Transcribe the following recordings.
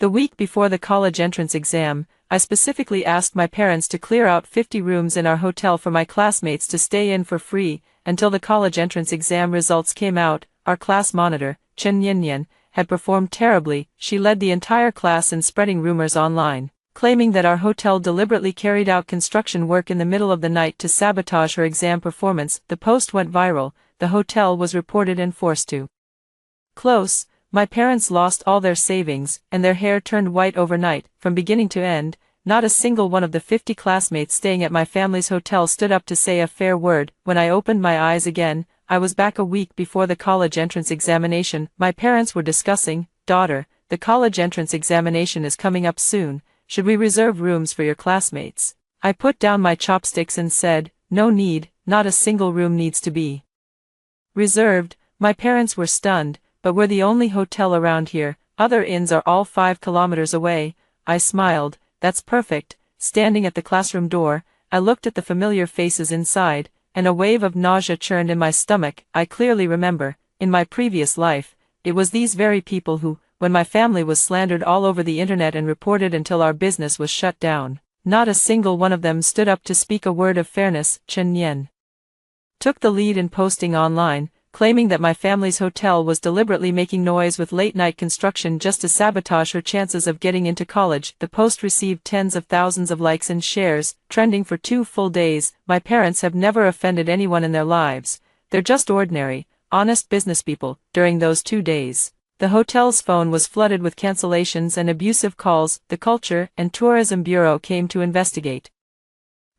The week before the college entrance exam, I specifically asked my parents to clear out 50 rooms in our hotel for my classmates to stay in for free, until the college entrance exam results came out. Our class monitor, Chen Yinyan, had performed terribly. She led the entire class in spreading rumors online, claiming that our hotel deliberately carried out construction work in the middle of the night to sabotage her exam performance. The post went viral. The hotel was reported and forced to close. My parents lost all their savings, and their hair turned white overnight. From beginning to end, not a single one of the 50 classmates staying at my family's hotel stood up to say a fair word. When I opened my eyes again, I was back a week before the college entrance examination. My parents were discussing, "Daughter, the college entrance examination is coming up soon. Should we reserve rooms for your classmates?" I put down my chopsticks and said, "No need, not a single room needs to be reserved." My parents were stunned, but we're the only hotel around here. Other inns are all 5 kilometers away. I smiled. That's perfect. Standing at the classroom door, I looked at the familiar faces inside, and a wave of nausea churned in my stomach. I clearly remember, in my previous life, it was these very people who, when my family was slandered all over the internet and reported until our business was shut down, not a single one of them stood up to speak a word of fairness. Chen Yan took the lead in posting online, claiming that my family's hotel was deliberately making noise with late-night construction just to sabotage her chances of getting into college. The post received tens of thousands of likes and shares, trending for 2 full days. My parents have never offended anyone in their lives. They're just ordinary, honest businesspeople. During those 2 days, the hotel's phone was flooded with cancellations and abusive calls. The Culture and Tourism Bureau came to investigate.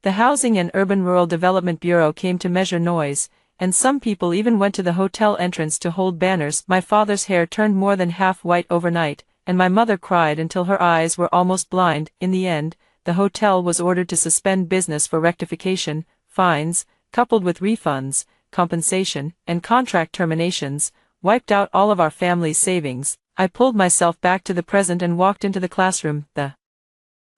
The Housing and Urban Rural Development Bureau came to measure noise, and some people even went to the hotel entrance to hold banners. My father's hair turned more than half white overnight, and my mother cried until her eyes were almost blind. In the end, the hotel was ordered to suspend business for rectification. Fines, coupled with refunds, compensation, and contract terminations, wiped out all of our family's savings. I pulled myself back to the present and walked into the classroom. The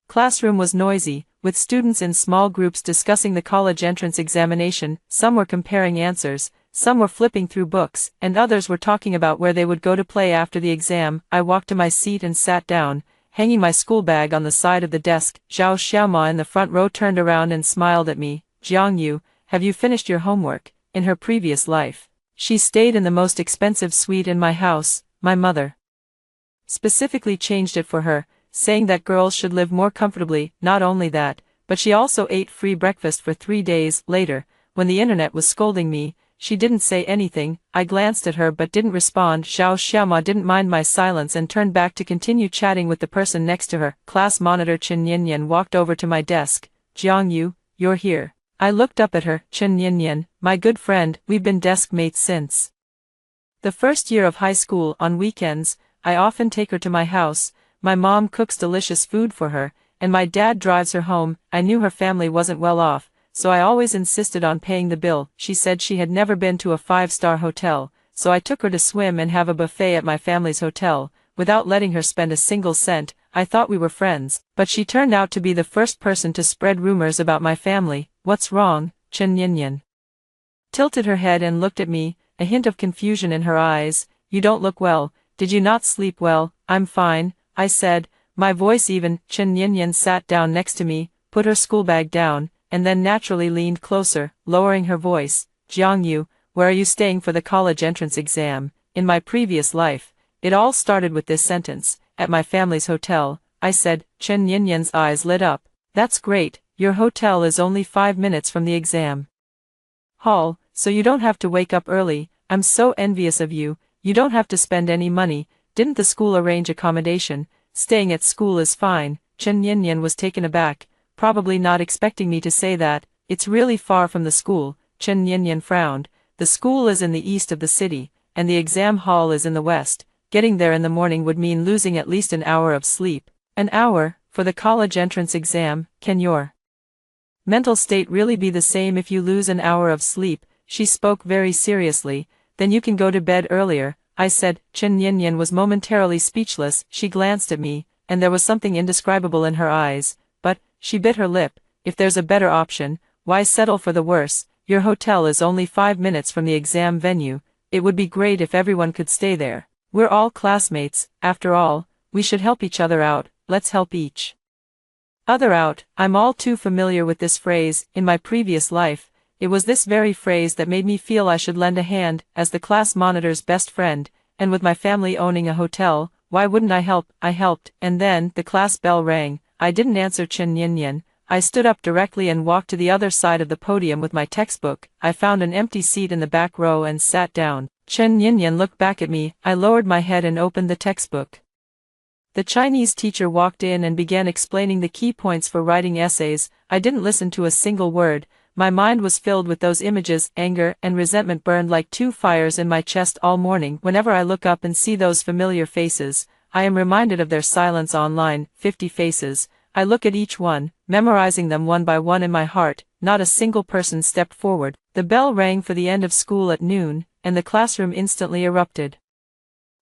classroom was noisy, with students in small groups discussing the college entrance examination. Some were comparing answers, some were flipping through books, and others were talking about where they would go to play after the exam. I walked to my seat and sat down, hanging my school bag on the side of the desk. Zhao Xiaoma in the front row turned around and smiled at me. "Jiang Yu, have you finished your homework?" In her previous life, she stayed in the most expensive suite in my house. My mother specifically changed it for her, saying that girls should live more comfortably. Not only that, but she also ate free breakfast for 3 days. Later, when the internet was scolding me, she didn't say anything. I glanced at her but didn't respond. Zhao Xiaoma didn't mind my silence and turned back to continue chatting with the person next to her. Class monitor Chen Yinyan walked over to my desk. "Jiang Yu, you're here." I looked up at her. "Chen Yinyan, my good friend, we've been desk mates since the first year of high school. On weekends, I often take her to my house. My mom cooks delicious food for her, and my dad drives her home. I knew her family wasn't well off, so I always insisted on paying the bill." She said she had never been to a 5-star hotel, so I took her to swim and have a buffet at my family's hotel, without letting her spend a single cent. I thought we were friends, but she turned out to be the first person to spread rumors about my family. "What's wrong?" Chen Yinyan tilted her head and looked at me, a hint of confusion in her eyes. "You don't look well. Did you not sleep well?" "I'm fine," I said, my voice even. Chen Yinyan sat down next to me, put her school bag down, and then naturally leaned closer, lowering her voice. "Jiang Yu, where are you staying for the college entrance exam?" In my previous life, it all started with this sentence: "At my family's hotel," I said. Chen Yinyan's eyes lit up. "That's great, your hotel is only 5 minutes from the exam hall, so you don't have to wake up early. I'm so envious of you. You don't have to spend any money. Didn't the school arrange accommodation?" "Staying at school is fine." Chen Yinyan was taken aback, probably not expecting me to say that. "It's really far from the school." Chen Yinyan frowned. "The school is in the east of the city, and the exam hall is in the west. Getting there in the morning would mean losing at least an hour of sleep." "An hour? For the college entrance exam? Can your mental state really be the same if you lose an hour of sleep?" She spoke very seriously. "Then you can go to bed earlier," I said. Chen Yinyan was momentarily speechless. She glanced at me, and there was something indescribable in her eyes. "But," she bit her lip, "if there's a better option, why settle for the worse? Your hotel is only 5 minutes from the exam venue. It would be great if everyone could stay there. We're all classmates, after all. we should help each other out, let's help each other out. I'm all too familiar with this phrase. In my previous life, it was this very phrase that made me feel I should lend a hand, as the class monitor's best friend, and with my family owning a hotel, why wouldn't I help? I helped, and then, the class bell rang. I didn't answer Chen Yinyan. I stood up directly and walked to the other side of the podium with my textbook. I found an empty seat in the back row and sat down. Chen Yinyan looked back at me. I lowered my head and opened the textbook. The Chinese teacher walked in and began explaining the key points for writing essays. I didn't listen to a single word. My mind was filled with those images. Anger and resentment burned like two fires in my chest all morning. Whenever I look up and see those familiar faces, I am reminded of their silence online. 50 faces. I look at each one, memorizing them one by one in my heart. Not a single person stepped forward. The bell rang for the end of school at noon, and the classroom instantly erupted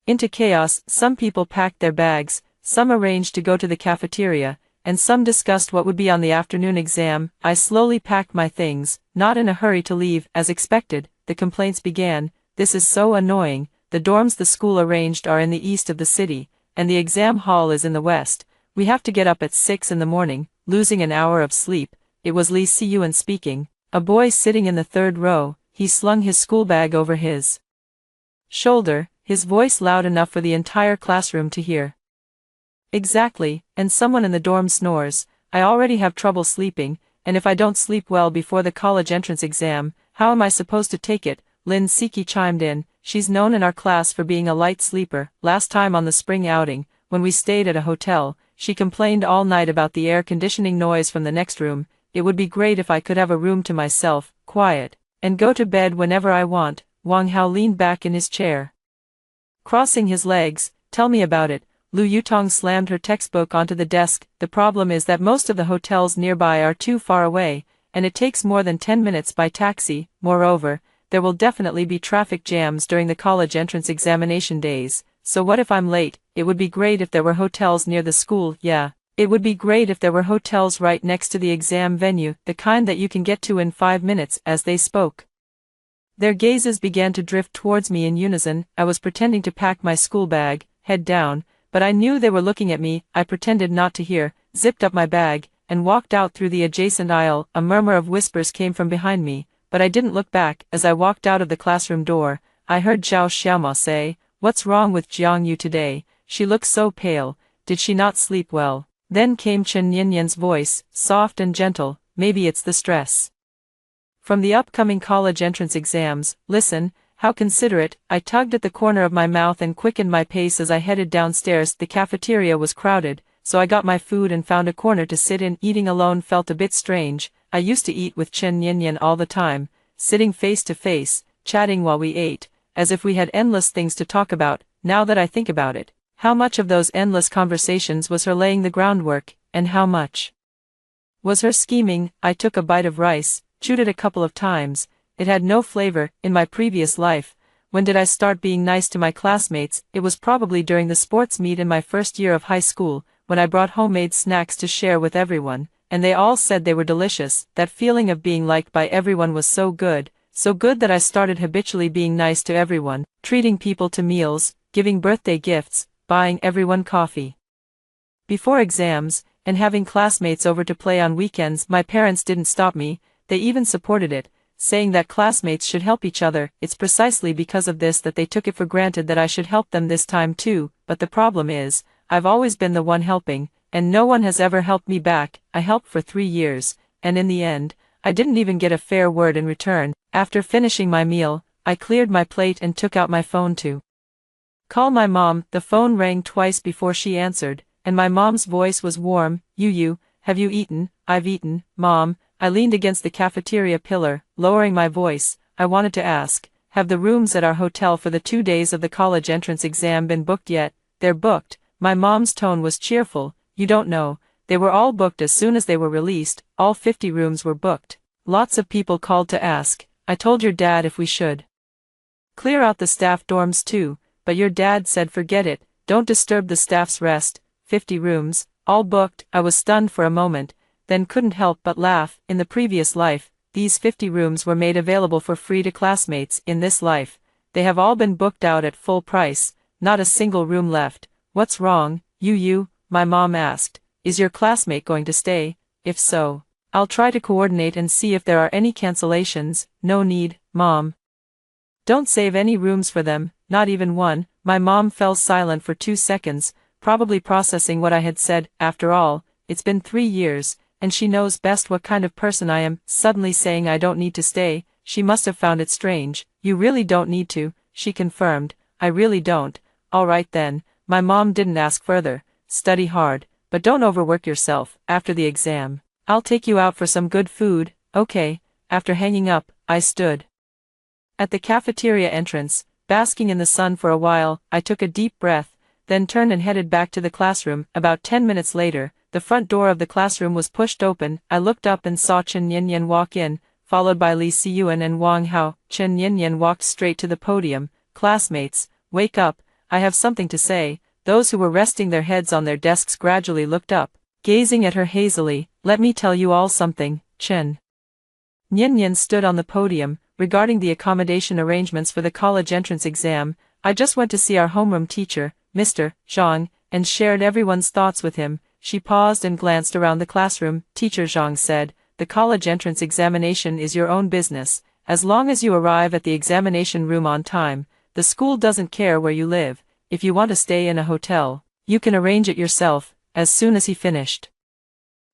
into chaos. Some people packed their bags, some arranged to go to the cafeteria, and some discussed what would be on the afternoon exam. I slowly packed my things, not in a hurry to leave. As expected, the complaints began. This is so annoying. The dorms the school arranged are in the east of the city, and the exam hall is in the west. We have to get up at 6 in the morning, losing an hour of sleep. It was Li Siyuan speaking, a boy sitting in the third row. He slung his school bag over his shoulder, his voice loud enough for the entire classroom to hear. Exactly, and someone in the dorm snores. I already have trouble sleeping, and if I don't sleep well before the college entrance exam, how am I supposed to take it? Lin Siki chimed in. She's known in our class for being a light sleeper. Last time on the spring outing, when we stayed at a hotel, she complained all night about the air conditioning noise from the next room. It would be great if I could have a room to myself, quiet, and go to bed whenever I want. Wang Hao leaned back in his chair, crossing his legs. Tell me about it. Lu Yutong slammed her textbook onto the desk. The problem is that most of the hotels nearby are too far away, and it takes more than 10 minutes by taxi. Moreover, there will definitely be traffic jams during the college entrance examination days. So what if I'm late? It would be great if there were hotels near the school. Yeah, it would be great if there were hotels right next to the exam venue, the kind that you can get to in 5 minutes. As they spoke, their gazes began to drift towards me in unison. I was pretending to pack my school bag, head down, but I knew they were looking at me. I pretended not to hear, zipped up my bag, and walked out through the adjacent aisle. A murmur of whispers came from behind me, but I didn't look back. As I walked out of the classroom door, I heard Zhao Xiaoma say, "What's wrong with Jiang Yu today? She looks so pale. Did she not sleep well?" Then came Chen Yinyan's voice, soft and gentle. "Maybe it's the stress from the upcoming college entrance exams." Listen, how considerate. I tugged at the corner of my mouth and quickened my pace as I headed downstairs. The cafeteria was crowded, so I got my food and found a corner to sit in. Eating alone felt a bit strange. I used to eat with Chen Yinyan all the time, sitting face to face, chatting while we ate, as if we had endless things to talk about. Now that I think about it, how much of those endless conversations was her laying the groundwork, and how much was her scheming? I took a bite of rice, chewed it a couple of times. It had no flavor. In my previous life, when did I start being nice to my classmates? It was probably during the sports meet in my first year of high school, when I brought homemade snacks to share with everyone, and they all said they were delicious. That feeling of being liked by everyone was so good that I started habitually being nice to everyone, treating people to meals, giving birthday gifts, buying everyone coffee before exams, and having classmates over to play on weekends. My parents didn't stop me, they even supported it, saying that classmates should help each other. It's precisely because of this that they took it for granted that I should help them this time too. But the problem is, I've always been the one helping, and no one has ever helped me back. I helped for 3 years, and in the end, I didn't even get a fair word in return. After finishing my meal, I cleared my plate and took out my phone to call my mom. The phone rang twice before she answered, and my mom's voice was warm. "You, have you eaten?" "I've eaten, Mom." I leaned against the cafeteria pillar, lowering my voice. I wanted to ask, have the rooms at our hotel for the 2 days of the college entrance exam been booked yet? "They're booked." My mom's tone was cheerful. "You don't know, they were all booked as soon as they were released. All 50 rooms were booked." Lots of people called to ask. "I told your dad if we should clear out the staff dorms too, but your dad said forget it, don't disturb the staff's rest." 50 rooms, all booked. I was stunned for a moment, then couldn't help but laugh. In the previous life, these 50 rooms were made available for free to classmates. In this life, they have all been booked out at full price, not a single room left. "What's wrong?" My mom asked. Is your classmate going to stay? If so, I'll try to coordinate and see if there are any cancellations. No need, Mom. Don't save any rooms for them, not even one. My mom fell silent for 2 seconds, probably processing what I had said. After all, it's been 3 years, and she knows best what kind of person I am. Suddenly saying I don't need to stay, she must have found it strange. You really don't need to, she confirmed. I really don't. All right then. My mom didn't ask further. Study hard, but don't overwork yourself. After the exam, I'll take you out for some good food. Okay. After hanging up, I stood at the cafeteria entrance, basking in the sun for a while. I took a deep breath, then turned and headed back to the classroom. About 10 minutes later, the front door of the classroom was pushed open. I looked up and saw Chen Yanyan walk in, followed by Li Siyuan and Wang Hao. Chen Yanyan walked straight to the podium. Classmates, wake up, I have something to say. Those who were resting their heads on their desks gradually looked up, gazing at her hazily. Let me tell you all something. Chen Yanyan stood on the podium, regarding the accommodation arrangements for the college entrance exam. I just went to see our homeroom teacher, Mr. Zhang, and shared everyone's thoughts with him. She paused and glanced around the classroom. Teacher Zhang said, the college entrance examination is your own business. As long as you arrive at the examination room on time, the school doesn't care where you live. If you want to stay in a hotel, you can arrange it yourself. As soon as he finished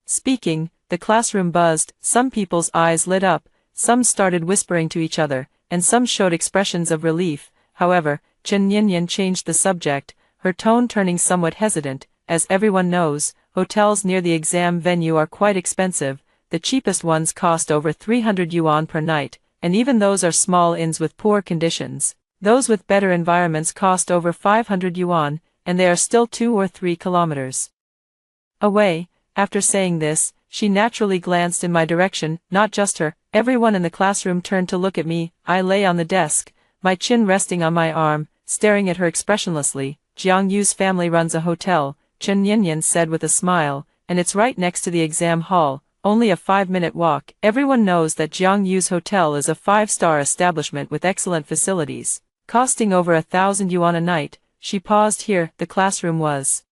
speaking, the classroom buzzed. Some people's eyes lit up, some started whispering to each other, and some showed expressions of relief. However, Chen Yanyan changed the subject, her tone turning somewhat hesitant. As everyone knows, hotels near the exam venue are quite expensive. The cheapest ones cost over 300 yuan per night, and even those are small inns with poor conditions. Those with better environments cost over 500 yuan, and they are still 2 or 3 kilometers away. After saying this, she naturally glanced in my direction. Not just her, everyone in the classroom turned to look at me. I lay on the desk, my chin resting on my arm, staring at her expressionlessly. Jiang Yu's family runs a hotel, Chen Yanyan said with a smile, and it's right next to the exam hall, only a 5-minute walk. Everyone knows that Jiang Yu's hotel is a 5-star establishment with excellent facilities, costing over 1,000 yuan a night. She paused here. The classroom was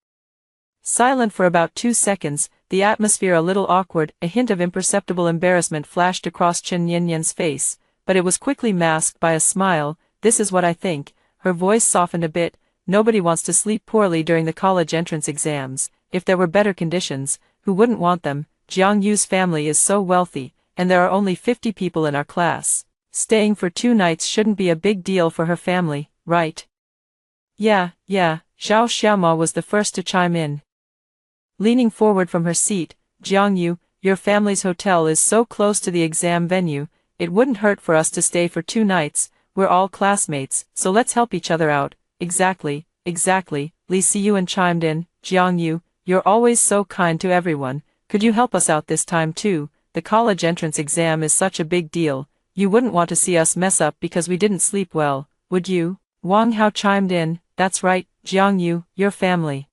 silent for about 2 seconds, the atmosphere a little awkward. A hint of imperceptible embarrassment flashed across Chen Yanyan's face, but it was quickly masked by a smile. This is what I think. Her voice softened a bit. Nobody wants to sleep poorly during the college entrance exams. If there were better conditions, who wouldn't want them? Jiang Yu's family is so wealthy, and there are only 50 people in our class. Staying for 2 nights shouldn't be a big deal for her family, right? Yeah, Zhao Xiaoma was the first to chime in. Leaning forward from her seat, Jiang Yu, your family's hotel is so close to the exam venue, it wouldn't hurt for us to stay for 2 nights. We're all classmates, so let's help each other out. Exactly. Li Siyuan chimed in. Jiang Yu, you're always so kind to everyone. Could you help us out this time too? The college entrance exam is such a big deal. You wouldn't want to see us mess up because we didn't sleep well, would you? Wang Hao chimed in. That's right, Jiang Yu, your family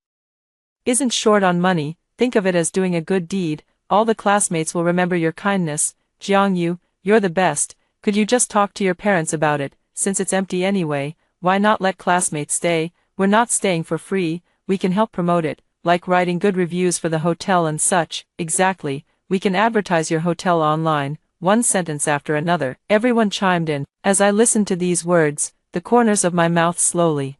isn't short on money. Think of it as doing a good deed. All the classmates will remember your kindness. Jiang Yu, you're the best. Could you just talk to your parents about it? Since it's empty anyway, why not let classmates stay? We're not staying for free. We can help promote it, like writing good reviews for the hotel and such. Exactly. We can advertise your hotel online. One sentence after another, everyone chimed in. As I listened to these words, the corners of my mouth slowly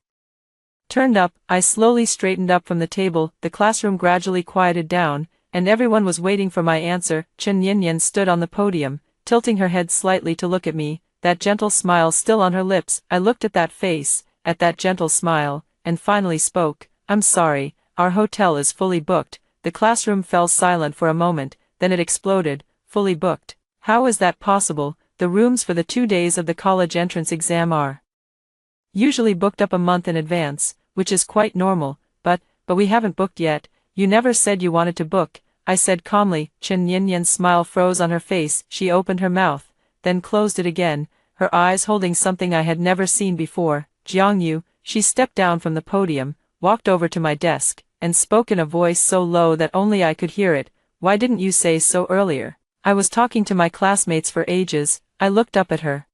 turned up. I slowly straightened up from the table. The classroom gradually quieted down, and everyone was waiting for my answer. Chen Yanyan stood on the podium, tilting her head slightly to look at me, that gentle smile still on her lips. I looked at that face, at that gentle smile, and finally spoke. I'm sorry, our hotel is fully booked. The classroom fell silent for a moment, then it exploded. Fully booked? How is that possible? The rooms for the 2 days of the college entrance exam are usually booked up a month in advance, which is quite normal, but we haven't booked yet. You never said you wanted to book, I said calmly. Chen Yanyan's smile froze on her face. She opened her mouth, then closed it again, her eyes holding something I had never seen before. Jiang Yu, she stepped down from the podium, walked over to my desk, and spoke in a voice so low that only I could hear it. Why didn't you say so earlier? I was talking to my classmates for ages. I looked up at her,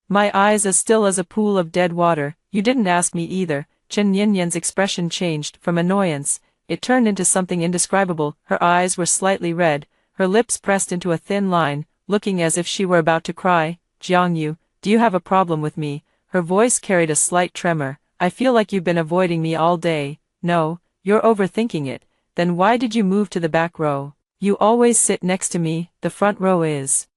my eyes as still as a pool of dead water. You didn't ask me either. Chen Yanyan's expression changed. From annoyance, it turned into something indescribable. Her eyes were slightly red, her lips pressed into a thin line, looking as if she were about to cry. Jiangyu, do you have a problem with me? Her voice carried a slight tremor. I feel like you've been avoiding me all day. No, you're overthinking it. Then why did you move to the back row? You always sit next to me, the front row is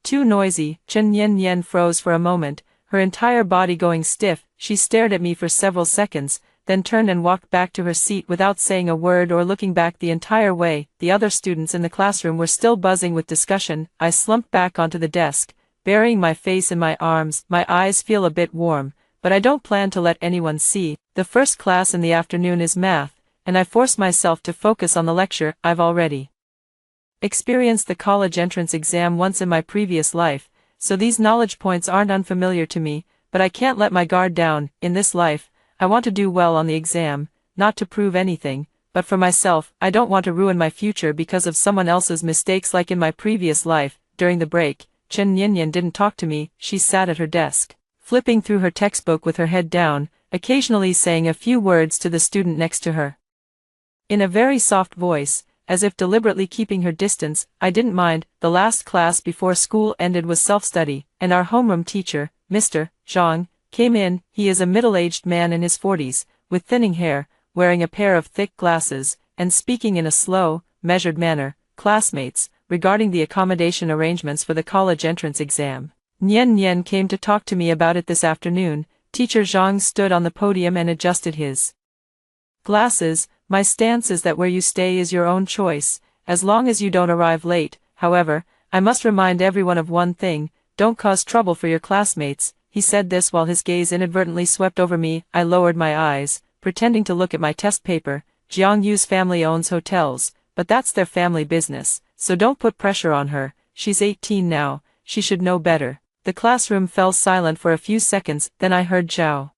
too noisy. Chen Yanyan froze for a moment, her entire body going stiff. She stared at me for several seconds, then turned and walked back to her seat without saying a word or looking back the entire way. The other students in the classroom were still buzzing with discussion. I slumped back onto the desk, burying my face in my arms. My eyes feel a bit warm, but I don't plan to let anyone see. The first class in the afternoon is math, and I force myself to focus on the lecture. I've already experienced the college entrance exam once in my previous life, so these knowledge points aren't unfamiliar to me, but I can't let my guard down. In this life, I want to do well on the exam, not to prove anything, but for myself. I don't want to ruin my future because of someone else's mistakes like in my previous life. During the break, Chen Yanyan didn't talk to me. She sat at her desk, flipping through her textbook with her head down, occasionally saying a few words to the student next to her. In a very soft voice, as if deliberately keeping her distance. I didn't mind. The last class before school ended was self-study, and our homeroom teacher, Mr. Zhang, came in. He is a middle-aged man in his 40s, with thinning hair, wearing a pair of thick glasses, and speaking in a slow, measured manner. Classmates, regarding the accommodation arrangements for the college entrance exam. Nian Nian came to talk to me about it this afternoon. Teacher Zhang stood on the podium and adjusted his glasses. My stance is that where you stay is your own choice, as long as you don't arrive late. However, I must remind everyone of one thing: don't cause trouble for your classmates. He said this while his gaze inadvertently swept over me. I lowered my eyes, pretending to look at my test paper. Jiangyu's family owns hotels, but that's their family business, so don't put pressure on her. She's 18 now, she should know better. The classroom fell silent for a few seconds, then I heard Zhao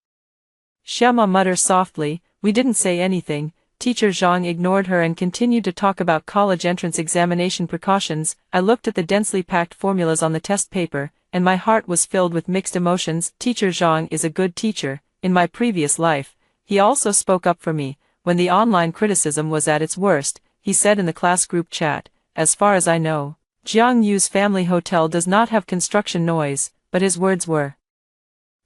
Xiaoma mutter softly, "We didn't say anything." Teacher Zhang ignored her and continued to talk about college entrance examination precautions. I looked at the densely packed formulas on the test paper, and my heart was filled with mixed emotions. Teacher Zhang is a good teacher. In my previous life, he also spoke up for me when the online criticism was at its worst. He said in the class group chat, "As far as I know, Jiangyu's family hotel does not have construction noise," but his words were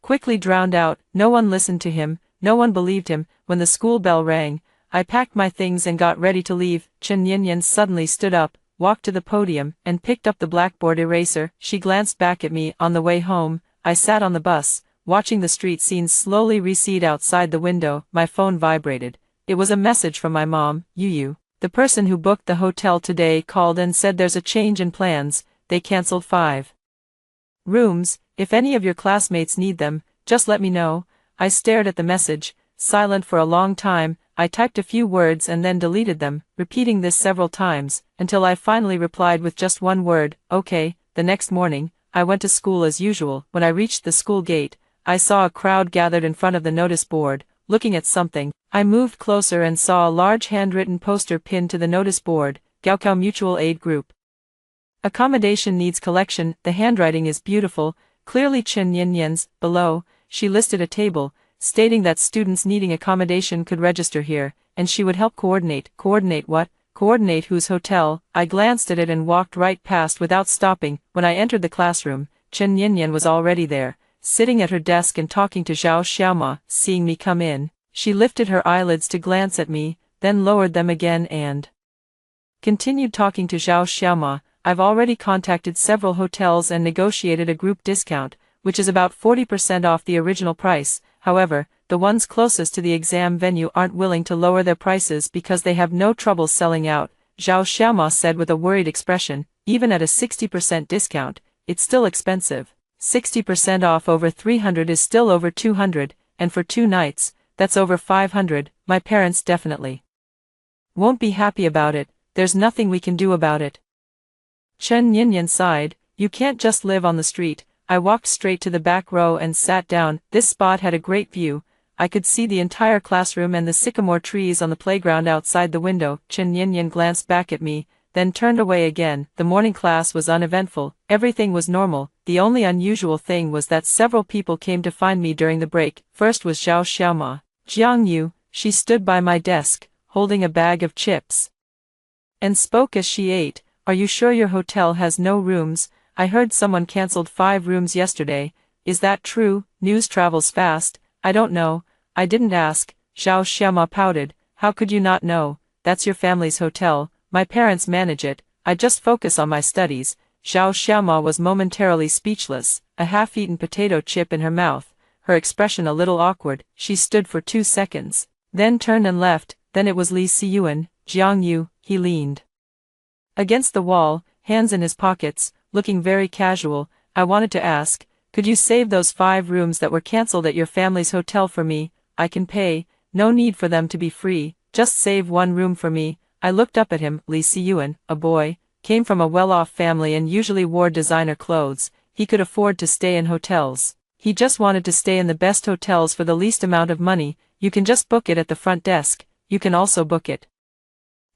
quickly drowned out. No one listened to him, no one believed him. When the school bell rang, I packed my things and got ready to leave. Chen Yanyan suddenly stood up, walked to the podium, and picked up the blackboard eraser. She glanced back at me. On the way home, I sat on the bus, watching the street scenes slowly recede outside the window. My phone vibrated. It was a message from my mom. Yu, the person who booked the hotel today, called and said there's a change in plans. They canceled 5 rooms. If any of your classmates need them, just let me know. I stared at the message, silent for a long time. I typed a few words and then deleted them, repeating this several times, until I finally replied with just one word, "Okay." The next morning, I went to school as usual. When I reached the school gate, I saw a crowd gathered in front of the notice board, looking at something. I moved closer and saw a large handwritten poster pinned to the notice board: Gaokao Mutual Aid Group. Accommodation needs collection. The handwriting is beautiful, clearly Chen Yanyan's. Below, she listed a table, stating that students needing accommodation could register here, and she would help coordinate. Coordinate what? Coordinate whose hotel? I glanced at it and walked right past without stopping. When I entered the classroom, Chen Yanyan was already there, sitting at her desk and talking to Zhao Xiaoma. Seeing me come in, she lifted her eyelids to glance at me, then lowered them again and continued talking to Zhao Xiaoma. I've already contacted several hotels and negotiated a group discount, which is about 40% off the original price. However, the ones closest to the exam venue aren't willing to lower their prices because they have no trouble selling out, Zhao Xiaoma said with a worried expression. Even at a 60% discount, it's still expensive. 60% off over 300 is still over 200, and for 2 nights, that's over 500. My parents definitely won't be happy about it. There's nothing we can do about it. Chen Yanyan sighed. You can't just live on the street. I walked straight to the back row and sat down. This spot had a great view. I could see the entire classroom and the sycamore trees on the playground outside the window. Chen Yanyan glanced back at me, then turned away again. The morning class was uneventful. Everything was normal. The only unusual thing was that several people came to find me during the break. First was Zhao Xiaoma. Jiang Yu, she stood by my desk, holding a bag of chips. And spoke as she ate, are you sure your hotel has no rooms? I heard someone cancelled 5 rooms yesterday. Is that true? News travels fast. I don't know. I didn't ask. Zhao Xiaoma pouted. How could you not know? That's your family's hotel. My parents manage it. I just focus on my studies. Zhao Xiaoma was momentarily speechless, a half-eaten potato chip in her mouth, her expression a little awkward. She stood for 2 seconds, then turned and left. Then it was Li Siyuan. Jiang Yu, he leaned against the wall, hands in his pockets, looking very casual. I wanted to ask, could you save those 5 rooms that were cancelled at your family's hotel for me? I can pay, no need for them to be free, just save 1 room for me. I looked up at him. Li Siyuan, a boy, came from a well-off family and usually wore designer clothes. He could afford to stay in hotels. He just wanted to stay in the best hotels for the least amount of money. You can just book it at the front desk. You can also book it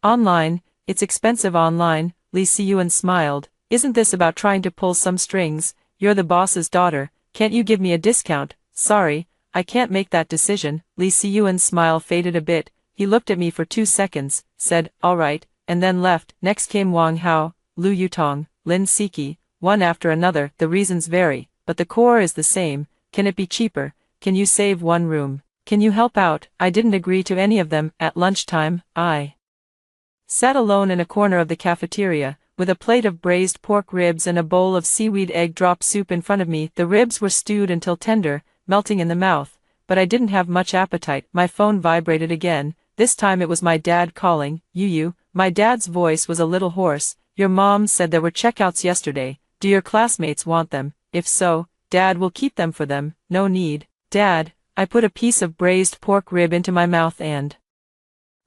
online. It's expensive online. Li Siyuan smiled. Isn't this about trying to pull some strings? You're the boss's daughter. Can't you give me a discount? Sorry, I can't make that decision. Li Siyuan's smile faded a bit. He looked at me for 2 seconds, said, all right, and then left. Next came Wang Hao, Lu Yutong, Lin Siki, one after another. The reasons vary, but the core is the same. Can it be cheaper? Can you save 1 room? Can you help out? I didn't agree to any of them. At lunchtime, I sat alone in a corner of the cafeteria, with a plate of braised pork ribs and a bowl of seaweed egg drop soup in front of me. The ribs were stewed until tender, melting in the mouth, but I didn't have much appetite. My phone vibrated again. This time it was my dad calling. Yu. My dad's voice was a little hoarse. Your mom said there were checkouts yesterday. Do your classmates want them? If so, Dad will keep them for them. No need. Dad, I put a piece of braised pork rib into my mouth and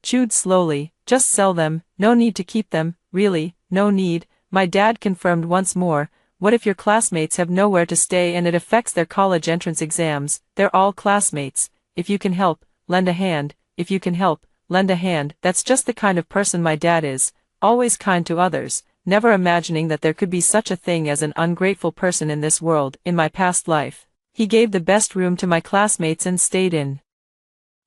chewed slowly. Just sell them. No need to keep them. Really, no need. My dad confirmed once more. What if your classmates have nowhere to stay and it affects their college entrance exams? They're all classmates. If you can help, lend a hand. If you can help, lend a hand. That's just the kind of person my dad is. Always kind to others, never imagining that there could be such a thing as an ungrateful person in this world. In my past life, he gave the best room to my classmates and stayed in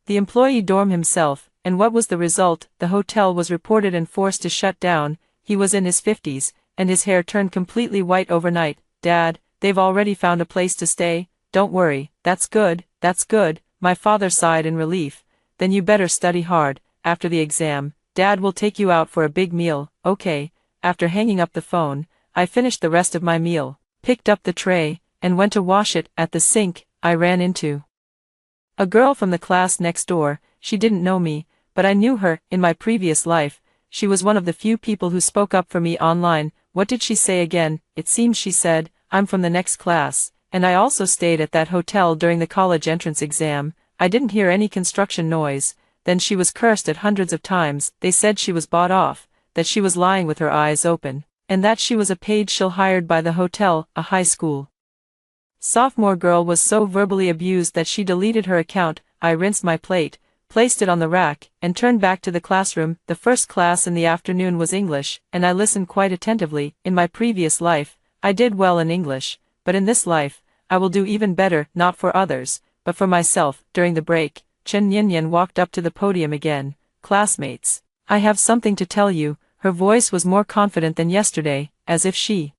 the employee dorm himself. And what was the result? The hotel was reported and forced to shut down. He was in his 50s, and his hair turned completely white overnight. Dad, they've already found a place to stay. Don't worry. That's good, that's good. My father sighed in relief. Then you better study hard. After the exam, Dad will take you out for a big meal. Okay. After hanging up the phone, I finished the rest of my meal, picked up the tray, and went to wash it. At the sink, I ran into a girl from the class next door. She didn't know me, but I knew her. In my previous life, she was one of the few people who spoke up for me online. What did she say again? It seems she said, I'm from the next class, and I also stayed at that hotel during the college entrance exam. I didn't hear any construction noise. Then she was cursed at hundreds of times. They said she was bought off, that she was lying with her eyes open, and that she was a paid shill hired by the hotel. A high school sophomore girl was so verbally abused that she deleted her account. I rinsed my plate, placed it on the rack, and turned back to the classroom. The first class in the afternoon was English, and I listened quite attentively. In my previous life, I did well in English, but in this life, I will do even better, not for others, but for myself. During the break, Chen Yinyan walked up to the podium again. Classmates, I have something to tell you. Her voice was more confident than yesterday, as if she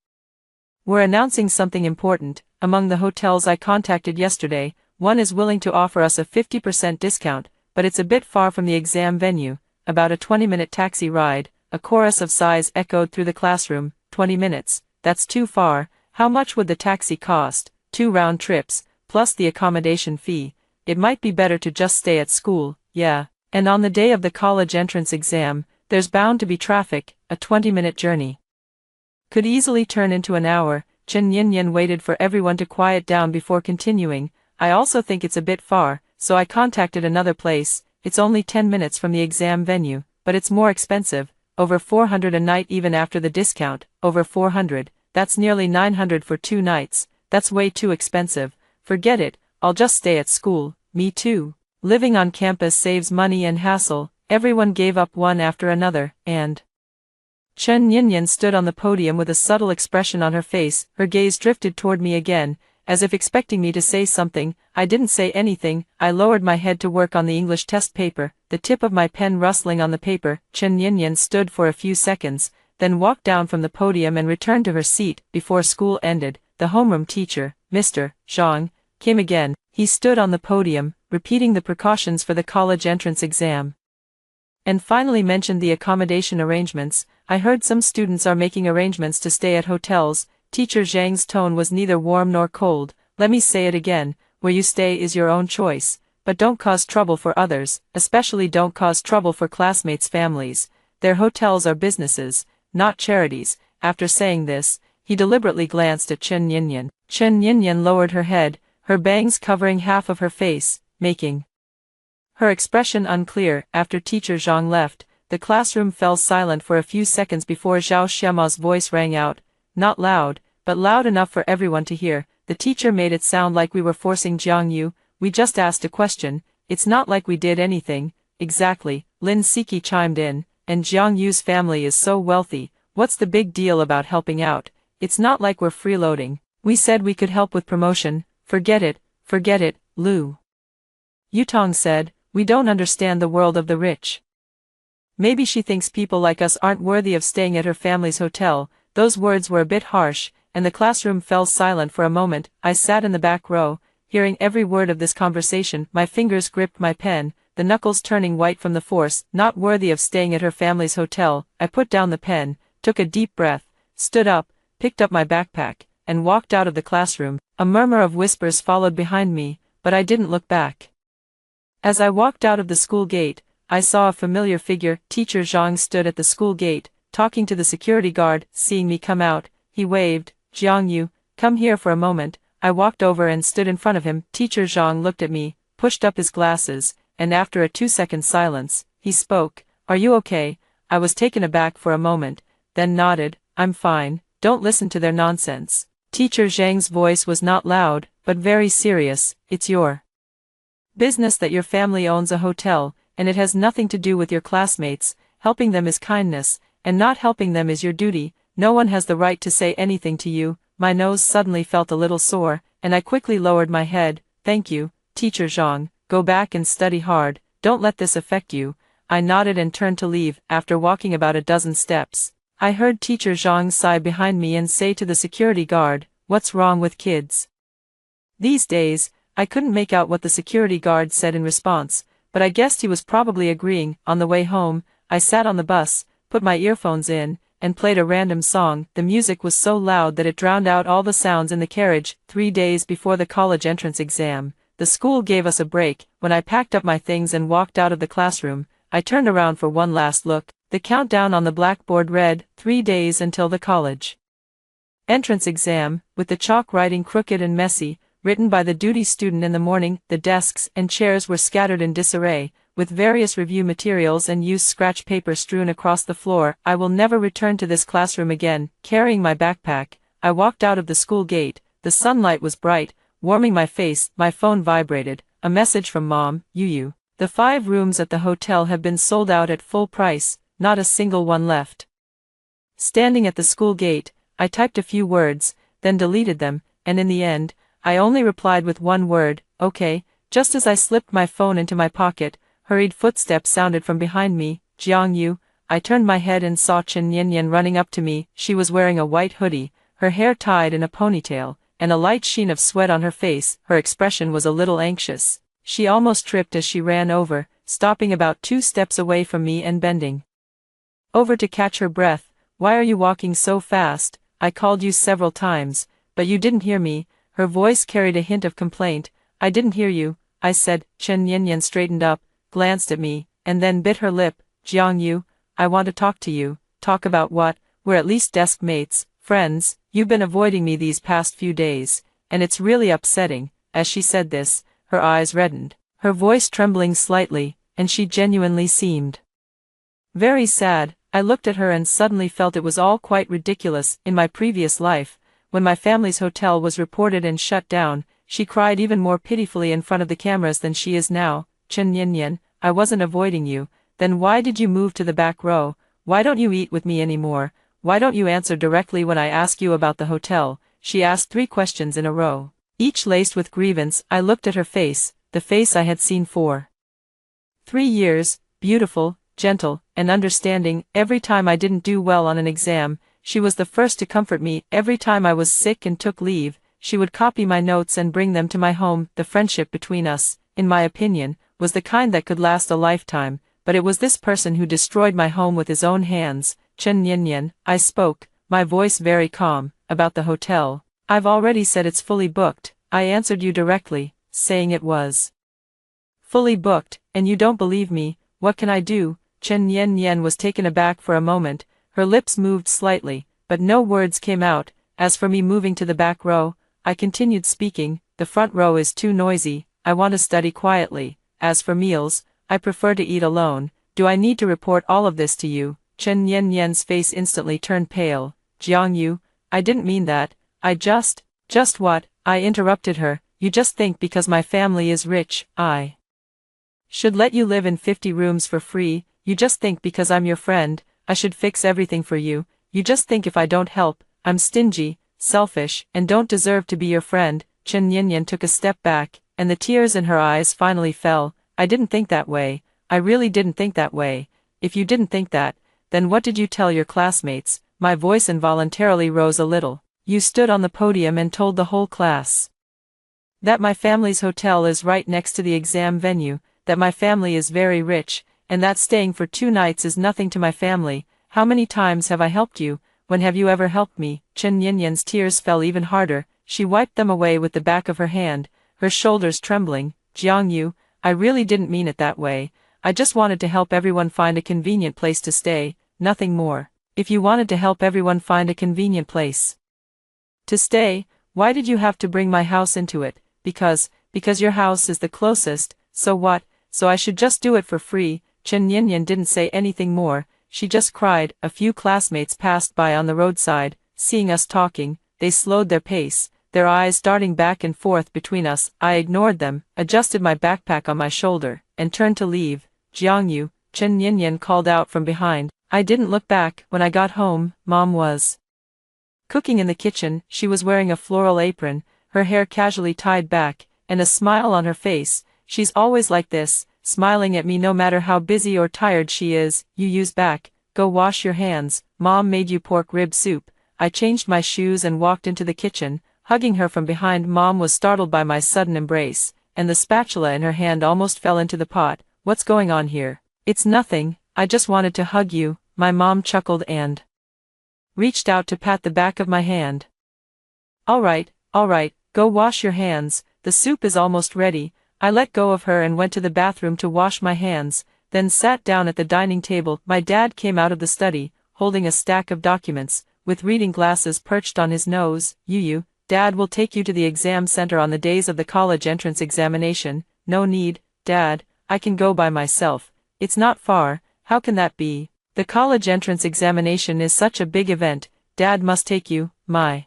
were announcing something important. Among the hotels I contacted yesterday, one is willing to offer us a 50% discount, but it's a bit far from the exam venue, about a 20-minute taxi ride. A chorus of sighs echoed through the classroom. 20 minutes, that's too far. How much would the taxi cost? 2 round trips, plus the accommodation fee. It might be better to just stay at school. Yeah, and on the day of the college entrance exam, there's bound to be traffic. A 20-minute journey could easily turn into an hour. Chen Yinyan waited for everyone to quiet down before continuing. I also think it's a bit far, so I contacted another place. It's only 10 minutes from the exam venue, but it's more expensive. Over 400 a night even after the discount. Over 400, that's nearly 900 for 2 nights. That's way too expensive. Forget it, I'll just stay at school. Me too. Living on campus saves money and hassle. Everyone gave up one after another, and Chen Yinyan stood on the podium with a subtle expression on her face. Her gaze drifted toward me again, as if expecting me to say something. I didn't say anything. I lowered my head to work on the English test paper, the tip of my pen rustling on the paper. Chen Yinyan stood for a few seconds, then walked down from the podium and returned to her seat. Before school ended, the homeroom teacher, Mr. Zhang, came again. He stood on the podium, repeating the precautions for the college entrance exam, and finally mentioned the accommodation arrangements. I heard some students are making arrangements to stay at hotels. Teacher Zhang's tone was neither warm nor cold. Let me say it again, where you stay is your own choice, but don't cause trouble for others, especially don't cause trouble for classmates' families. Their hotels are businesses, not charities. After saying this, he deliberately glanced at Chen Yinyan. Chen Yinyan lowered her head, her bangs covering half of her face, making her expression unclear. After Teacher Zhang left, the classroom fell silent for a few seconds before Zhao Xiamao's voice rang out, not loud, but loud enough for everyone to hear. The teacher made it sound like we were forcing Jiang Yu. We just asked a question. It's not like we did anything. Exactly, Lin Siki chimed in, and Jiang Yu's family is so wealthy. What's the big deal about helping out? It's not like we're freeloading. We said we could help with promotion. Forget it, Lu Yutong said. We don't understand the world of the rich. Maybe she thinks people like us aren't worthy of staying at her family's hotel. Those words were a bit harsh, and the classroom fell silent for a moment. I sat in the back row, hearing every word of this conversation. My fingers gripped my pen, the knuckles turning white from the force. Not worthy of staying at her family's hotel. I put down the pen, took a deep breath, stood up, picked up my backpack, and walked out of the classroom. A murmur of whispers followed behind me, but I didn't look back. As I walked out of the school gate, I saw a familiar figure. Teacher Zhang stood at the school gate, talking to the security guard. Seeing me come out, he waved. Jiang Yu, come here for a moment. I walked over and stood in front of him. Teacher Zhang looked at me, pushed up his glasses, and after a 2-second silence, he spoke. Are you okay? I was taken aback for a moment, then nodded. I'm fine, don't listen to their nonsense. Teacher Zhang's voice was not loud, but very serious. It's your business that your family owns a hotel, and it has nothing to do with your classmates. Helping them is kindness, and not helping them is your duty. No one has the right to say anything to you. My nose suddenly felt a little sore, and I quickly lowered my head. Thank you, Teacher Zhang. Go back and study hard. Don't let this affect you. I nodded and turned to leave. After walking about a dozen steps, I heard Teacher Zhang sigh behind me and say to the security guard, what's wrong with kids these days? I couldn't make out what the security guard said in response, but I guessed he was probably agreeing. On the way home, I sat on the bus, put my earphones in, and played a random song. The music was so loud that it drowned out all the sounds in the carriage. 3 days before the college entrance exam, the school gave us a break. When I packed up my things and walked out of the classroom, I turned around for one last look. The countdown on the blackboard read, 3 days until the college entrance exam, with the chalk writing crooked and messy, written by the duty student in the morning. The desks and chairs were scattered in disarray, with various review materials and used scratch paper strewn across the floor. I will never return to this classroom again. Carrying my backpack, I walked out of the school gate. The sunlight was bright, warming my face. My phone vibrated. A message from Mom. Yu. The 5 rooms at the hotel have been sold out at full price, not a single one left. Standing at the school gate, I typed a few words, then deleted them, and in the end, I only replied with one word, okay. Just as I slipped my phone into my pocket, hurried footsteps sounded from behind me. Jiang Yu. I turned my head and saw Chen Yinyan running up to me. She was wearing a white hoodie, her hair tied in a ponytail, and a light sheen of sweat on her face. Her expression was a little anxious. She almost tripped as she ran over, stopping about 2 steps away from me and bending over to catch her breath. Why are you walking so fast? I called you several times, but you didn't hear me. Her voice carried a hint of complaint. I didn't hear you, I said. Chen Yinyan straightened up, glanced at me, and then bit her lip. Jiang Yu, I want to talk to you. Talk about what? We're at least desk mates, friends. You've been avoiding me these past few days, and it's really upsetting. As she said this, her eyes reddened, her voice trembling slightly, and she genuinely seemed very sad. I looked at her and suddenly felt it was all quite ridiculous. In my previous life, when my family's hotel was reported and shut down, she cried even more pitifully in front of the cameras than she is now. Chen Yinyan, I wasn't avoiding you. Then why did you move to the back row? Why don't you eat with me anymore? Why don't you answer directly when I ask you about the hotel? She asked 3 questions in a row. each laced with grievance. I looked at her face, the face I had seen for 3 years, beautiful, gentle, and understanding. Every time I didn't do well on an exam, she was the first to comfort me. Every time I was sick and took leave, she would copy my notes and bring them to my home. The friendship between us, in my opinion, was the kind that could last a lifetime, but it was this person who destroyed my home with his own hands. Chen Yanyan, I spoke, my voice very calm, about the hotel. I've already said it's fully booked. I answered you directly, saying it was fully booked, and you don't believe me. What can I do? Chen Yanyan was taken aback for a moment, her lips moved slightly, but no words came out. As for me moving to the back row, I continued speaking, the front row is too noisy, I want to study quietly. As for meals, I prefer to eat alone. Do I need to report all of this to you? Chen Yanyan's face instantly turned pale. Jiang Yu, I didn't mean that, I just what? I interrupted her, you just think because my family is rich, I should let you live in 50 rooms for free. You just think because I'm your friend, I should fix everything for you. You just think if I don't help, I'm stingy, selfish, and don't deserve to be your friend. Chen Yanyan took a step back, and the tears in her eyes finally fell. I didn't think that way. I really didn't think that way. If you didn't think that, then what did you tell your classmates? My voice involuntarily rose a little. You stood on the podium and told the whole class that my family's hotel is right next to the exam venue, that my family is very rich, and that staying for 2 nights is nothing to my family. How many times have I helped you? When have you ever helped me? Chen Yanyan's tears fell even harder. She wiped them away with the back of her hand, her shoulders trembling. Jiang Yu, I really didn't mean it that way. I just wanted to help everyone find a convenient place to stay, nothing more. If you wanted to help everyone find a convenient place to stay, why did you have to bring my house into it? Because your house is the closest. So what? So I should just do it for free. Chen Yanyan didn't say anything more, she just cried. A few classmates passed by on the roadside, seeing us talking, they slowed their pace, their eyes darting back and forth between us. I ignored them, adjusted my backpack on my shoulder, and turned to leave. Jiang Yu, Chen Yanyan called out from behind. I didn't look back. When I got home, Mom was cooking in the kitchen. She was wearing a floral apron, her hair casually tied back, and a smile on her face. She's always like this, smiling at me no matter how busy or tired she is. You use back, go wash your hands. Mom made you pork rib soup. I changed my shoes and walked into the kitchen, hugging her from behind. Mom was startled by my sudden embrace, and the spatula in her hand almost fell into the pot. What's going on here? It's nothing, I just wanted to hug you. My mom chuckled and reached out to pat the back of my hand. All right, go wash your hands, the soup is almost ready. I let go of her and went to the bathroom to wash my hands, then sat down at the dining table. My dad came out of the study, holding a stack of documents, with reading glasses perched on his nose. Yu, Dad will take you to the exam center on the days of the college entrance examination. No need, Dad, I can go by myself. It's not far. How can that be? The college entrance examination is such a big event. Dad must take you. My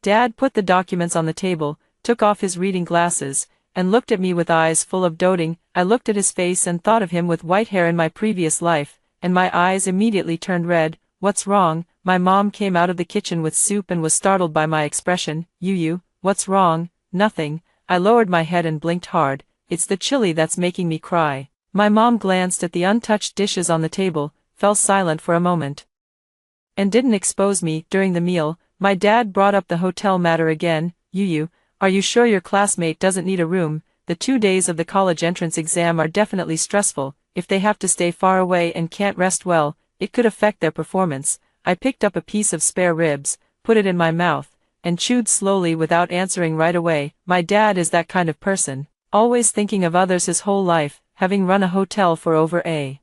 dad put the documents on the table, took off his reading glasses, and looked at me with eyes full of doting. I looked at his face and thought of him with white hair in my previous life, and my eyes immediately turned red. What's wrong? My mom came out of the kitchen with soup and was startled by my expression. Yu, what's wrong? Nothing. I lowered my head and blinked hard. It's the chili that's making me cry. My mom glanced at the untouched dishes on the table, fell silent for a moment, and didn't expose me. During the meal, my dad brought up the hotel matter again. Yu, are you sure your classmate doesn't need a room? The 2 days of the college entrance exam are definitely stressful. If they have to stay far away and can't rest well, it could affect their performance. I picked up a piece of spare ribs, put it in my mouth, and chewed slowly without answering right away. My dad is that kind of person, always thinking of others his whole life. Having run a hotel for over a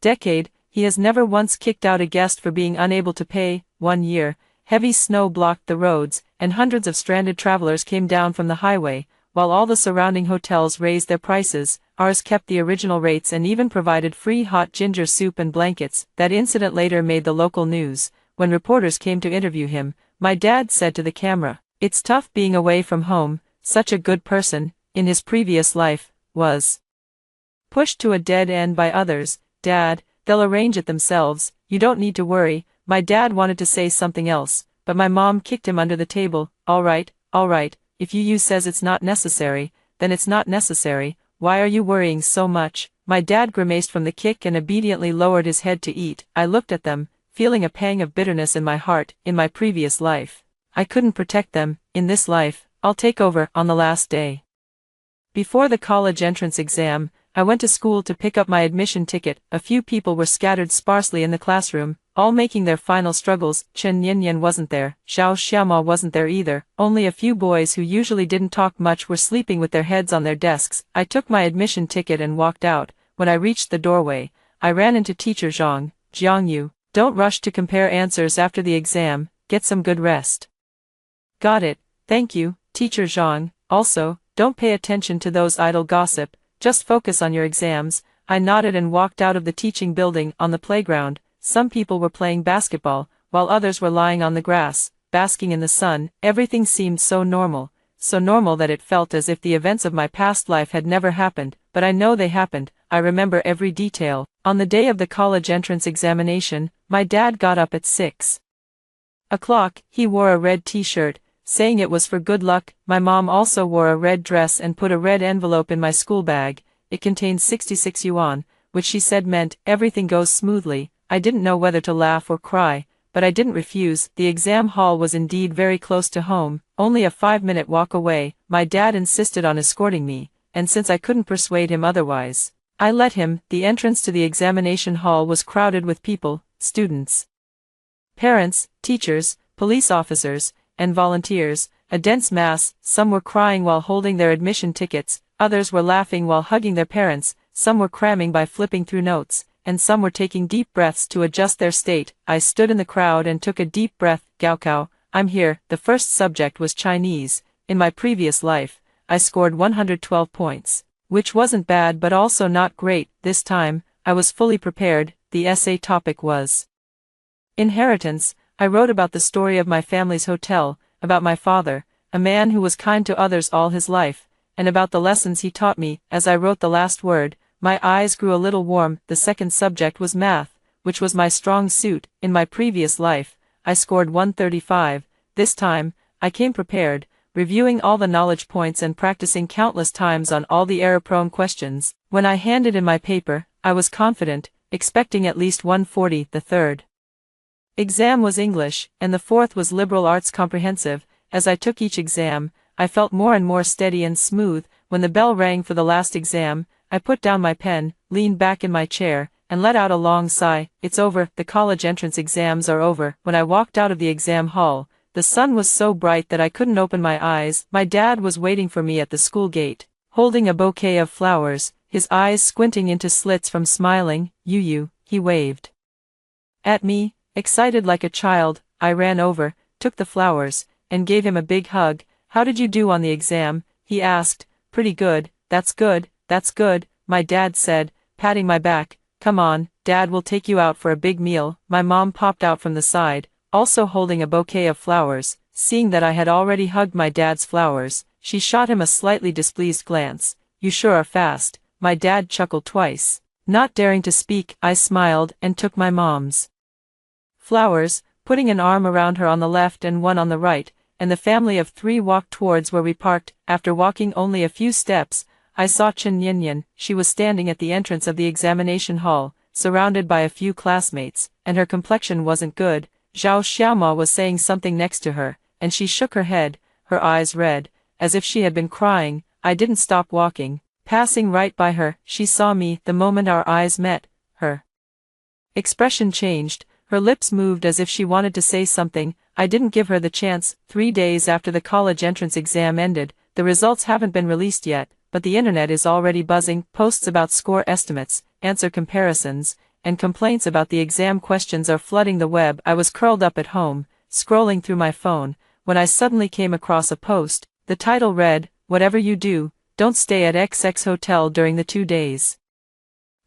decade, he has never once kicked out a guest for being unable to pay. One year, heavy snow blocked the roads, and hundreds of stranded travelers came down from the highway. While all the surrounding hotels raised their prices, ours kept the original rates and even provided free hot ginger soup and blankets. That incident later made the local news. When reporters came to interview him, my dad said to the camera, "It's tough being away from home. Such a good person, in his previous life, was pushed to a dead end by others. Dad, they'll arrange it themselves, you don't need to worry." My dad wanted to say something else, but my mom kicked him under the table. All right, if you says it's not necessary, then it's not necessary, why are you worrying so much? My dad grimaced from the kick and obediently lowered his head to eat. I looked at them, feeling a pang of bitterness in my heart. In my previous life, I couldn't protect them. In this life, I'll take over. On the last day before the college entrance exam, I went to school to pick up my admission ticket. A few people were scattered sparsely in the classroom, all making their final struggles. Chen Yinyan wasn't there, Zhao Xiaoma wasn't there either, only a few boys who usually didn't talk much were sleeping with their heads on their desks. I took my admission ticket and walked out. When I reached the doorway, I ran into Teacher Zhang. Jiangyu, don't rush to compare answers after the exam, get some good rest. Got it, thank you, Teacher Zhang. Also, don't pay attention to those idle gossip, just focus on your exams. I nodded and walked out of the teaching building. On the playground, some people were playing basketball, while others were lying on the grass, basking in the sun. Everything seemed so normal that it felt as if the events of my past life had never happened, but I know they happened. I remember every detail. On the day of the college entrance examination, my dad got up at 6 o'clock. He wore a red t-shirt, saying it was for good luck. My mom also wore a red dress and put a red envelope in my school bag. It contained 66 yuan, which she said meant everything goes smoothly. I didn't know whether to laugh or cry, but I didn't refuse. The exam hall was indeed very close to home, only a 5-minute walk away. My dad insisted on escorting me, and since I couldn't persuade him otherwise, I let him. The entrance to the examination hall was crowded with people, students, parents, teachers, police officers, and volunteers, a dense mass. Some were crying while holding their admission tickets, others were laughing while hugging their parents, some were cramming by flipping through notes, and some were taking deep breaths to adjust their state. I stood in the crowd and took a deep breath. Gaokao, I'm here. The first subject was Chinese. In my previous life, I scored 112 points, which wasn't bad but also not great. This time, I was fully prepared. The essay topic was inheritance. I wrote about the story of my family's hotel, about my father, a man who was kind to others all his life, and about the lessons he taught me. As I wrote the last word, my eyes grew a little warm. The second subject was math, which was my strong suit. In my previous life, I scored 135. This time, I came prepared, reviewing all the knowledge points and practicing countless times on all the error-prone questions. When I handed in my paper, I was confident, expecting at least 140. The third exam was English, and the fourth was liberal arts comprehensive. As I took each exam, I felt more and more steady and smooth. When the bell rang for the last exam, I put down my pen, leaned back in my chair, and let out a long sigh. It's over, the college entrance exams are over. When I walked out of the exam hall, the sun was so bright that I couldn't open my eyes. My dad was waiting for me at the school gate, holding a bouquet of flowers, his eyes squinting into slits from smiling. He waved at me. Excited like a child, I ran over, took the flowers, and gave him a big hug. How did you do on the exam? He asked. Pretty good, that's good, that's good, my dad said, patting my back. Come on, Dad will take you out for a big meal. My mom popped out from the side, also holding a bouquet of flowers. Seeing that I had already hugged my dad's flowers, she shot him a slightly displeased glance. You sure are fast. My dad chuckled twice. Not daring to speak, I smiled and took my mom's flowers, putting an arm around her on the left and one on the right, and the family of 3 walked towards where we parked. After walking only a few steps, I saw Chen Yinyan. She was standing at the entrance of the examination hall, surrounded by a few classmates, and her complexion wasn't good. Zhao Xiaoma was saying something next to her, and she shook her head, her eyes red, as if she had been crying. I didn't stop walking. Passing right by her, she saw me. The moment our eyes met, her expression changed. Her lips moved as if she wanted to say something. I didn't give her the chance. 3 days after the college entrance exam ended, the results haven't been released yet, but the internet is already buzzing. Posts about score estimates, answer comparisons, and complaints about the exam questions are flooding the web. I was curled up at home, scrolling through my phone, when I suddenly came across a post. The title read, "Whatever you do, don't stay at XX hotel during the 2 days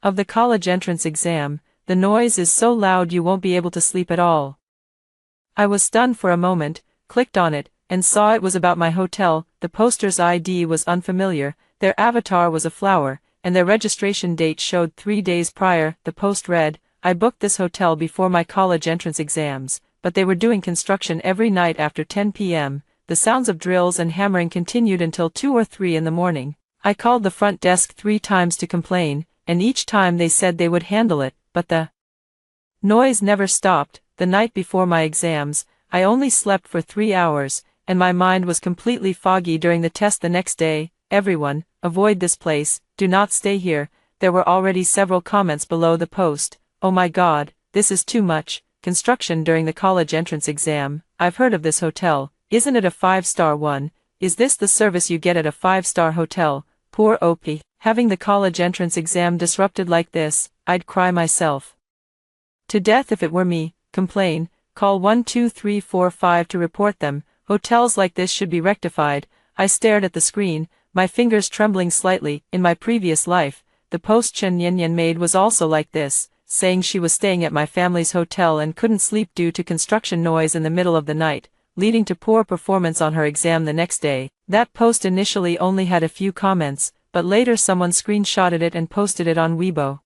of the college entrance exam. The noise is so loud you won't be able to sleep at all." I was stunned for a moment, clicked on it, and saw it was about my hotel. The poster's ID was unfamiliar, their avatar was a flower, and their registration date showed 3 days prior. The post read, "I booked this hotel before my college entrance exams, but they were doing construction every night after 10 p.m., the sounds of drills and hammering continued until 2 or 3 in the morning. I called the front desk 3 times to complain, and each time they said they would handle it, but the noise never stopped. The night before my exams, I only slept for 3 hours, and my mind was completely foggy during the test the next day. Everyone, avoid this place, do not stay here. There were already several comments below the post. Oh my god, this is too much. Construction during the college entrance exam. I've heard of this hotel. Isn't it a 5-star one? Is this the service you get at a 5-star hotel? Poor OP. Having the college entrance exam disrupted like this, I'd cry myself to death if it were me. Complain. Call 12345 to report them. Hotels like this should be rectified. I stared at the screen, my fingers trembling slightly. In my previous life, the post Chen Yanyan made was also like this, saying she was staying at my family's hotel and couldn't sleep due to construction noise in the middle of the night, leading to poor performance on her exam the next day. That post initially only had a few comments, but later someone screenshotted it and posted it on Weibo,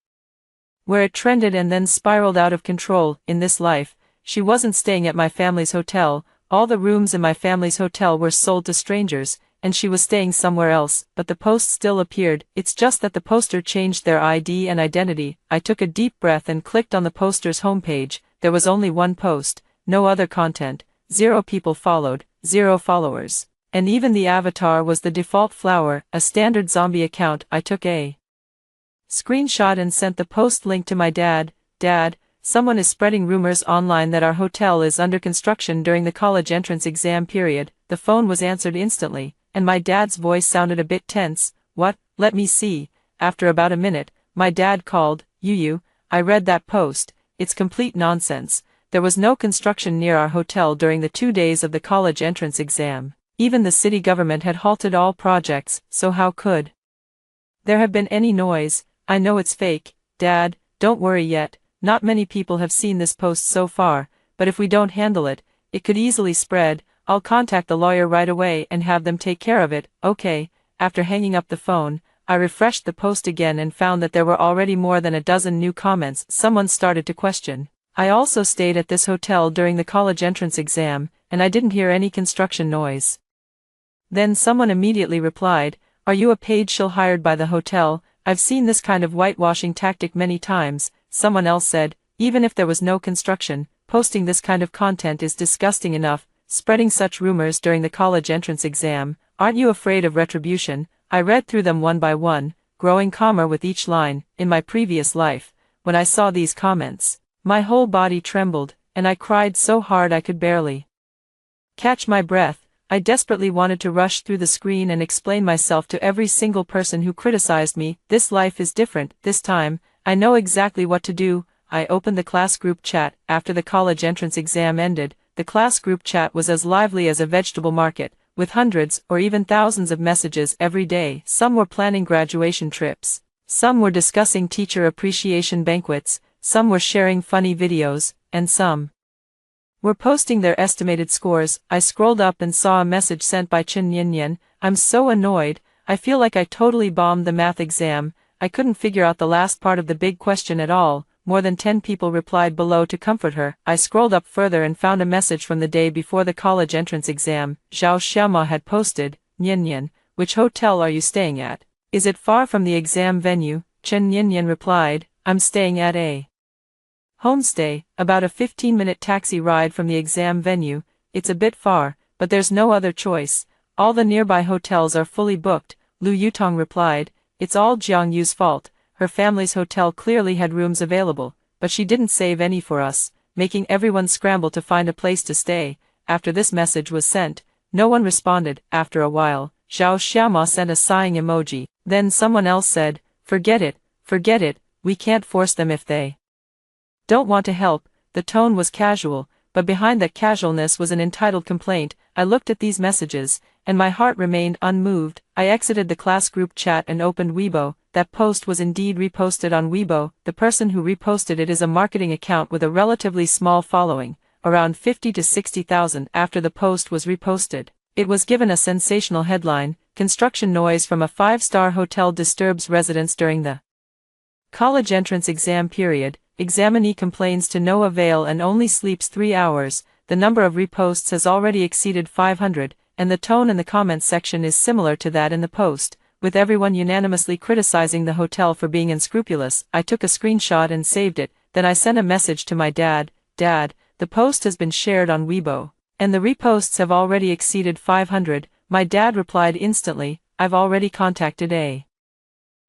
where it trended and then spiraled out of control. In this life, she wasn't staying at my family's hotel. All the rooms in my family's hotel were sold to strangers, and she was staying somewhere else, but the post still appeared. It's just that the poster changed their ID and identity. I took a deep breath and clicked on the poster's homepage. There was only one post, no other content, 0 people followed, 0 followers. And even the avatar was the default flower, a standard zombie account. I took a screenshot and sent the post link to my dad. Dad, someone is spreading rumors online that our hotel is under construction during the college entrance exam period. The phone was answered instantly, and my dad's voice sounded a bit tense. What? Let me see. After about a minute, my dad called. You, I read that post. It's complete nonsense. There was no construction near our hotel during the 2 days of the college entrance exam. Even the city government had halted all projects, so how could there have been any noise? I know it's fake. Dad, don't worry yet. Not many people have seen this post so far, but if we don't handle it, it could easily spread. I'll contact the lawyer right away and have them take care of it. Okay. After hanging up the phone, I refreshed the post again and found that there were already more than a dozen new comments. Someone started to question. I also stayed at this hotel during the college entrance exam, and I didn't hear any construction noise. Then someone immediately replied, are you a paid shill hired by the hotel? I've seen this kind of whitewashing tactic many times. Someone else said, even if there was no construction, posting this kind of content is disgusting enough. Spreading such rumors during the college entrance exam, aren't you afraid of retribution? I read through them one by one, growing calmer with each line. In my previous life, when I saw these comments, my whole body trembled, and I cried so hard I could barely catch my breath. I desperately wanted to rush through the screen and explain myself to every single person who criticized me. This life is different. This time, I know exactly what to do. I opened the class group chat. After the college entrance exam ended, the class group chat was as lively as a vegetable market, with hundreds or even thousands of messages every day. Some were planning graduation trips, some were discussing teacher appreciation banquets, some were sharing funny videos, and some were posting their estimated scores. I scrolled up and saw a message sent by Chen Yanyan. I'm so annoyed. I feel like I totally bombed the math exam. I couldn't figure out the last part of the big question at all. More than 10 people replied below to comfort her. I scrolled up further and found a message from the day before the college entrance exam. Zhao Xiaoma had posted, Yanyan, which hotel are you staying at? Is it far from the exam venue? Chen Yanyan replied, I'm staying at a homestay, about a 15-minute taxi ride from the exam venue. It's a bit far, but there's no other choice. All the nearby hotels are fully booked. Lu Yutong replied, it's all Jiang Yu's fault. Her family's hotel clearly had rooms available, but she didn't save any for us, making everyone scramble to find a place to stay. After this message was sent, no one responded. After a while, Zhao Xiaoma sent a sighing emoji. Then someone else said, forget it, we can't force them if they don't want to help. The tone was casual, but behind that casualness was an entitled complaint. I looked at these messages, and my heart remained unmoved. I exited the class group chat and opened Weibo. That post was indeed reposted on Weibo. The person who reposted it is a marketing account with a relatively small following, around 50 to 60,000. After the post was reposted, it was given a sensational headline, construction noise from a 5-star hotel disturbs residents during the college entrance exam period. Examinee complains to no avail and only sleeps 3 hours. The number of reposts has already exceeded 500, and the tone in the comments section is similar to that in the post, with everyone unanimously criticizing the hotel for being unscrupulous. I took a screenshot and saved it, then I sent a message to my dad. Dad, the post has been shared on Weibo, and the reposts have already exceeded 500. My dad replied instantly, I've already contacted a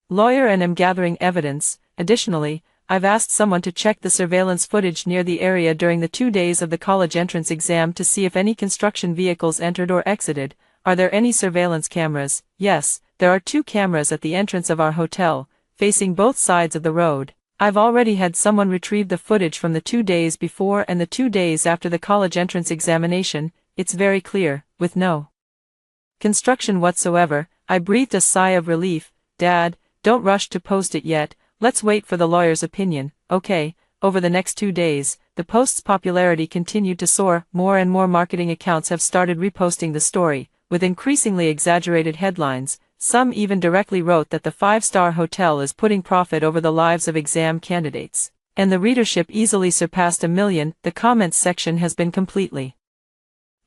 lawyer and am gathering evidence. Additionally, I've asked someone to check the surveillance footage near the area during the 2 days of the college entrance exam to see if any construction vehicles entered or exited. Are there any surveillance cameras? Yes, there are 2 cameras at the entrance of our hotel, facing both sides of the road. I've already had someone retrieve the footage from the 2 days before and the 2 days after the college entrance examination. It's very clear, with no construction whatsoever. I breathed a sigh of relief. Dad, don't rush to post it yet. Let's wait for the lawyer's opinion. Okay. Over the next 2 days, the post's popularity continued to soar. More and more marketing accounts have started reposting the story, with increasingly exaggerated headlines. Some even directly wrote that the 5-star hotel is putting profit over the lives of exam candidates, and the readership easily surpassed 1 million. The comments section has been completely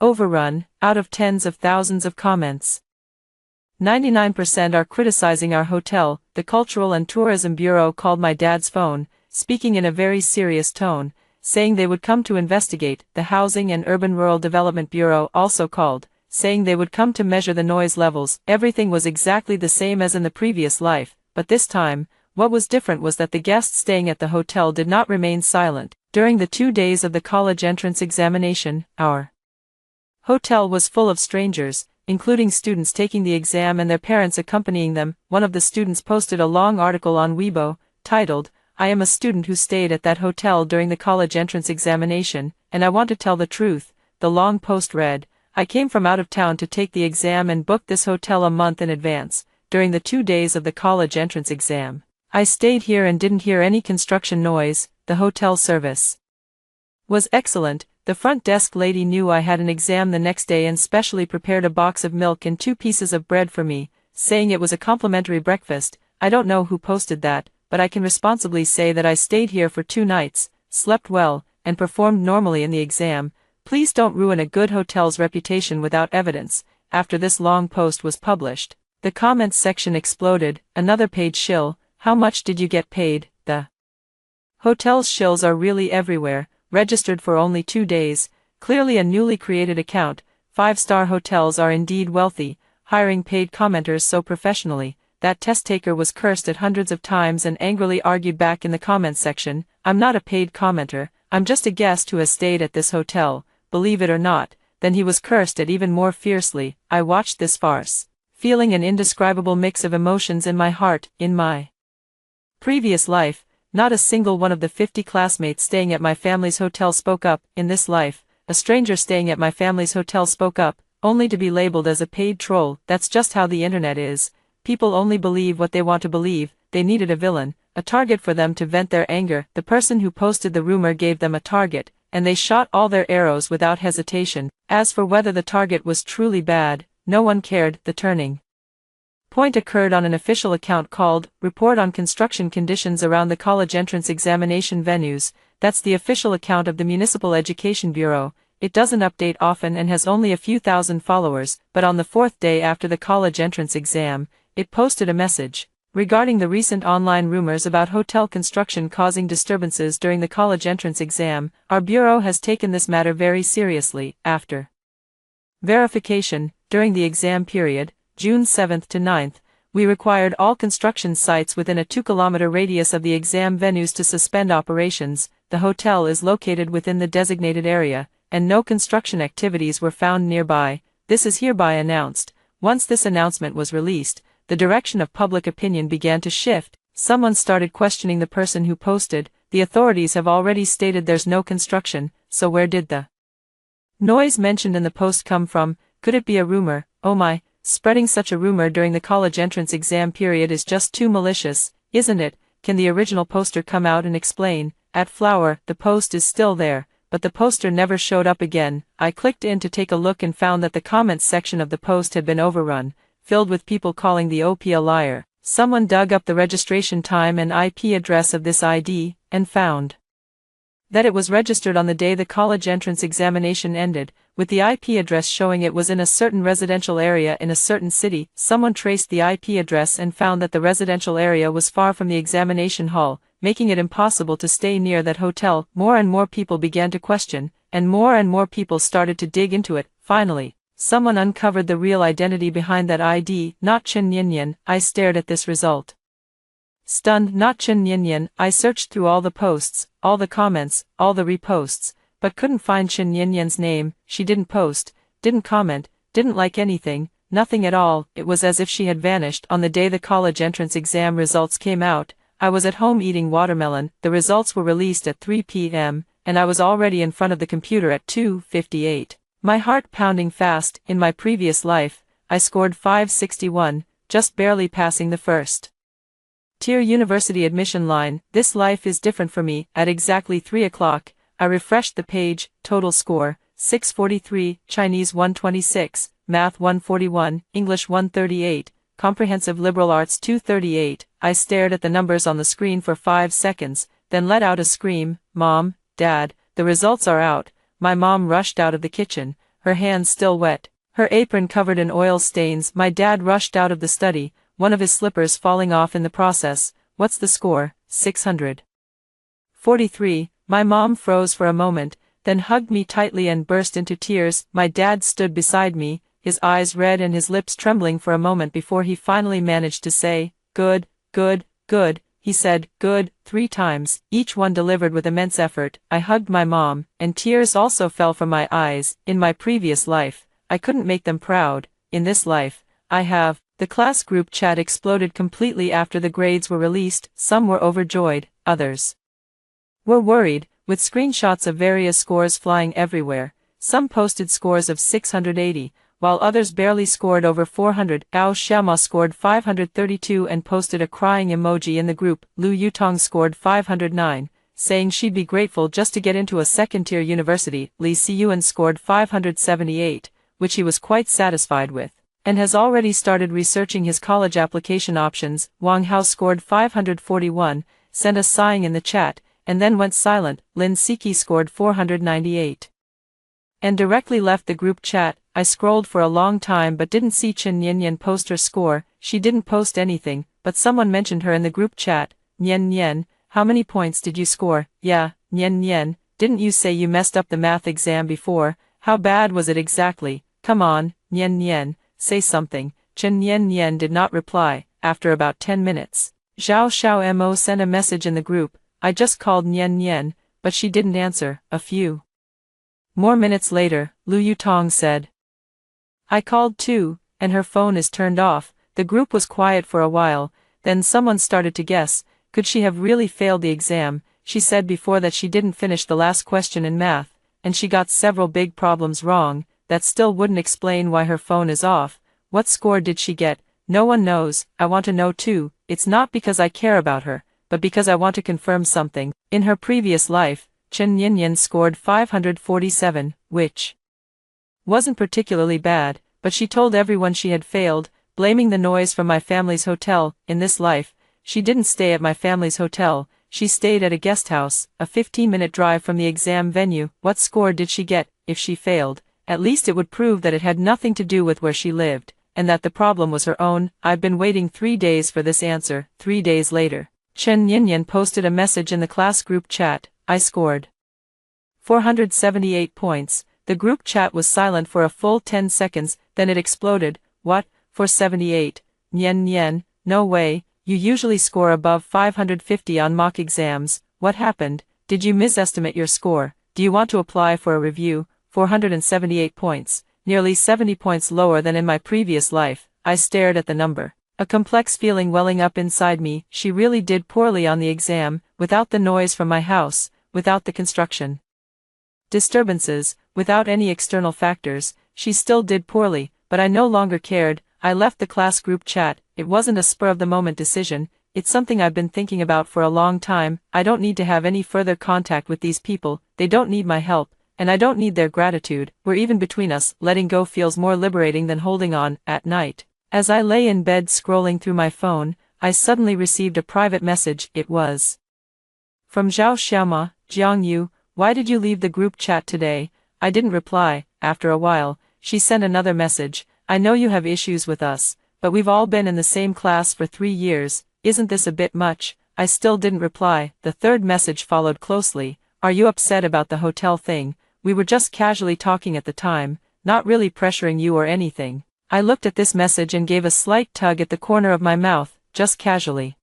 overrun. Out of tens of thousands of comments, 99% are criticizing our hotel. The Cultural and Tourism Bureau called my dad's phone, speaking in a very serious tone, saying they would come to investigate. The Housing and Urban Rural Development Bureau also called, saying they would come to measure the noise levels. Everything was exactly the same as in the previous life, but this time, what was different was that the guests staying at the hotel did not remain silent. During the 2 days of the college entrance examination, our hotel was full of strangers, including students taking the exam and their parents accompanying them. One of the students posted a long article on Weibo, titled, I am a student who stayed at that hotel during the college entrance examination, and I want to tell the truth. The long post read, I came from out of town to take the exam and booked this hotel a month in advance. During the 2 days of the college entrance exam, I stayed here and didn't hear any construction noise. The hotel service was excellent. The front desk lady knew I had an exam the next day and specially prepared a box of milk and 2 pieces of bread for me, saying it was a complimentary breakfast. I don't know who posted that, but I can responsibly say that I stayed here for 2 nights, slept well, and performed normally in the exam. Please don't ruin a good hotel's reputation without evidence. After this long post was published, the comments section exploded. Another paid shill. How much did you get paid? The hotel's shills are really everywhere. Registered for only 2 days, clearly a newly created account. 5-star hotels are indeed wealthy, hiring paid commenters so professionally. That test taker was cursed at hundreds of times and angrily argued back in the comments section, I'm not a paid commenter, I'm just a guest who has stayed at this hotel, believe it or not. Then he was cursed at even more fiercely. I watched this farce, feeling an indescribable mix of emotions in my heart. In my previous life, not a single one of the 50 classmates staying at my family's hotel spoke up. In this life, a stranger staying at my family's hotel spoke up, only to be labeled as a paid troll. That's just how the internet is. People only believe what they want to believe. They needed a villain, a target for them to vent their anger. The person who posted the rumor gave them a target, and they shot all their arrows without hesitation. As for whether the target was truly bad, no one cared. The turning point occurred on an official account called Report on Construction Conditions Around the College Entrance Examination Venues. That's the official account of the Municipal Education Bureau. It doesn't update often and has only a few thousand followers, but on the 4th day after the college entrance exam, it posted a message regarding the recent online rumors about hotel construction causing disturbances during the college entrance exam. Our bureau has taken this matter very seriously. After verification, during the exam period, June 7th to 9th, we required all construction sites within a 2-kilometer radius of the exam venues to suspend operations. The hotel is located within the designated area, and no construction activities were found nearby. This is hereby announced. Once this announcement was released, the direction of public opinion began to shift. Someone started questioning the person who posted. The authorities have already stated there's no construction, so where did the noise mentioned in the post come from? Could it be a rumor? Oh my. Spreading such a rumor during the college entrance exam period is just too malicious, isn't it? Can the original poster come out and explain? At Flower, the post is still there, but the poster never showed up again. I clicked in to take a look and found that the comments section of the post had been overrun, filled with people calling the OP a liar. Someone dug up the registration time and IP address of this ID, and found That it was registered on the day the college entrance examination ended, with the IP address showing it was in a certain residential area in a certain city. Someone traced the IP address and found that the residential area was far from the examination hall, making it impossible to stay near that hotel. More and more people began to question, and more people started to dig into it. Finally, someone uncovered the real identity behind that ID, not Chen Nianyan. I stared at this result. Stunned, not Chen Nianyan. I searched through all the posts, all the comments, all the reposts, but couldn't find Chen Nianyan's name. She didn't post, didn't comment, didn't like anything, nothing at all. It was as if she had vanished. On the day the college entrance exam results came out, I was at home eating watermelon. The results were released at 3 p.m., and I was already in front of the computer at 2:58. My heart pounding fast. In my previous life, I scored 561, just barely passing the first tier university admission line. This life is different for me. At exactly 3 o'clock, I refreshed the page. Total score, 643, Chinese 126, Math 141, English 138, Comprehensive Liberal Arts 238. I stared at the numbers on the screen for 5 seconds, then let out a scream. Mom, Dad, the results are out. My mom rushed out of the kitchen, her hands still wet, her apron covered in oil stains. My dad rushed out of the study, one of his slippers falling off in the process. What's the score? 643. My mom froze for a moment, then hugged me tightly and burst into tears. My dad stood beside me, his eyes red and his lips trembling for a moment before he finally managed to say, "Good, good, good." He said, "Good," 3 times, each one delivered with immense effort. I hugged my mom, and tears also fell from my eyes. In my previous life, I couldn't make them proud. In this life, I have. The class group chat exploded completely after the grades were released. Some were overjoyed, others were worried, with screenshots of various scores flying everywhere. Some posted scores of 680, while others barely scored over 400. Gao Xiaoma scored 532 and posted a crying emoji in the group. Lu Yutong scored 509, saying she'd be grateful just to get into a second-tier university. Li Siyuan scored 578, which he was quite satisfied with, and has already started researching his college application options. Wang Hao scored 541, sent a sighing in the chat, and then went silent. Lin Siki scored 498 and directly left the group chat. I scrolled for a long time but didn't see Chen Nianyan post her score. She didn't post anything, but someone mentioned her in the group chat. "Nian Nian, how many points did you score?" "Yeah, Nian Nian, didn't you say you messed up the math exam before? How bad was it exactly? Come on, Nian Nian, say something." Chen Nian did not reply. After about 10 minutes, Zhao Xiao sent a message in the group. I just called Nian, but she didn't answer. A few more minutes later, Lu Yutong said, "I called too, and her phone is turned off." The group was quiet for a while, then someone started to guess, could she have really failed the exam? She said before that she didn't finish the last question in math, and she got several big problems wrong. That still wouldn't explain why her phone is off. What score did she get? No one knows. I want to know too. It's not because I care about her, but because I want to confirm something. In her previous life, Chen Nianyan scored 547, which wasn't particularly bad, but she told everyone she had failed, blaming the noise from my family's hotel. In this life, she didn't stay at my family's hotel, she stayed at a guest house, a 15-minute drive from the exam venue. What score did she get? If she failed, at least it would prove that it had nothing to do with where she lived, and that the problem was her own. I've been waiting 3 days for this answer. 3 days later, Chen Nianyan posted a message in the class group chat. I scored 478 points. The group chat was silent for a full 10 seconds, then it exploded. What? 478? Nian, no way, you usually score above 550 on mock exams. What happened? Did you misestimate your score? Do you want to apply for a review? 478 points, nearly 70 points lower than in my previous life. I stared at the number, a complex feeling welling up inside me. She really did poorly on the exam, without the noise from my house, without the construction disturbances, without any external factors. She still did poorly, but I no longer cared. I left the class group chat. It wasn't a spur-of-the-moment decision, it's something I've been thinking about for a long time. I don't need to have any further contact with these people, they don't need my help, and I don't need their gratitude. We're even between us. Letting go feels more liberating than holding on. At night, as I lay in bed scrolling through my phone, I suddenly received a private message. It was from Zhao Xiaoma. "Jiang Yu, why did you leave the group chat today? I didn't reply. After a while, she sent another message. I know you have issues with us, but we've all been in the same class for 3 years, isn't this a bit much? I still didn't reply. The third message followed closely. Are you upset about the hotel thing? We were just casually talking at the time, not really pressuring you or anything. I looked at this message and gave a slight tug at the corner of my mouth, just casually.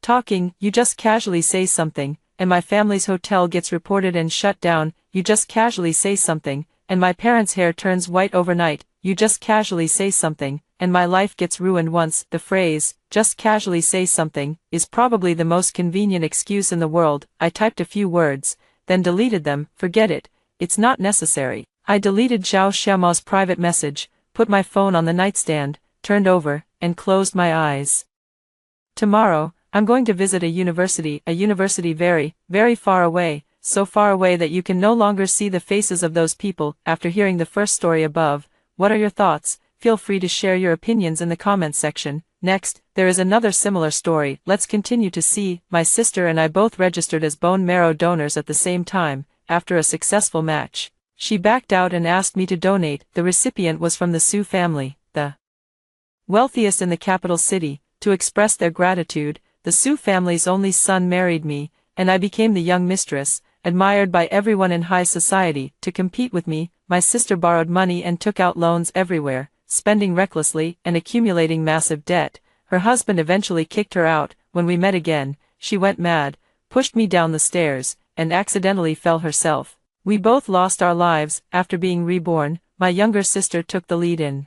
Talking, you just casually say something, and my family's hotel gets reported and shut down, you just casually say something, and my parents' hair turns white overnight, you just casually say something, and my life gets ruined once. The phrase, just casually say something, is probably the most convenient excuse in the world. I typed a few words, then deleted them. Forget it, it's not necessary. I deleted Zhao Xiaomao's private message, put my phone on the nightstand, turned over, and closed my eyes. Tomorrow, I'm going to visit a university very, very far away, so far away that you can no longer see the faces of those people. After hearing the first story above, what are your thoughts? Feel free to share your opinions in the comments section. Next, there is another similar story. Let's continue to see. My sister and I both registered as bone marrow donors at the same time. After a successful match, she backed out and asked me to donate. The recipient was from the Su family, the wealthiest in the capital city. To express their gratitude, the Su family's only son married me, and I became the young mistress, admired by everyone in high society. To compete with me, my sister borrowed money and took out loans everywhere, spending recklessly and accumulating massive debt. Her husband eventually kicked her out. When we met again, she went mad, pushed me down the stairs, and accidentally fell herself. We both lost our lives. After being reborn, my younger sister took the lead in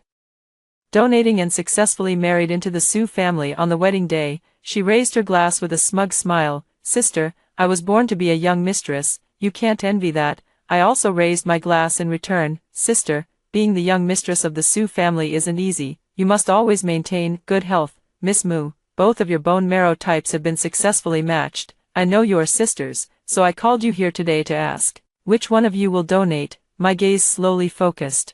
donating and successfully married into the Su family. On the wedding day, she raised her glass with a smug smile. Sister, I was born to be a young mistress, you can't envy that. I also raised my glass in return. Sister, being the young mistress of the Su family isn't easy, you must always maintain good health. Miss Mu, both of your bone marrow types have been successfully matched. I know you are sisters, so I called you here today to ask, which one of you will donate? My gaze slowly focused.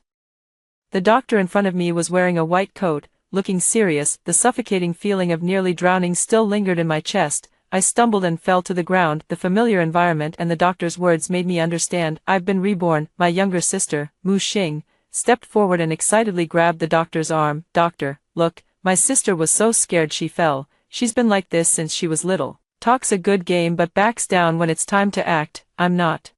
The doctor in front of me was wearing a white coat, looking serious. The suffocating feeling of nearly drowning still lingered in my chest. I stumbled and fell to the ground. The familiar environment and the doctor's words made me understand. I've been reborn. My younger sister, Mu Xing, stepped forward and excitedly grabbed the doctor's arm. Doctor, look, my sister was so scared she fell. She's been like this since she was little. Talks a good game but backs down when it's time to act. I'm not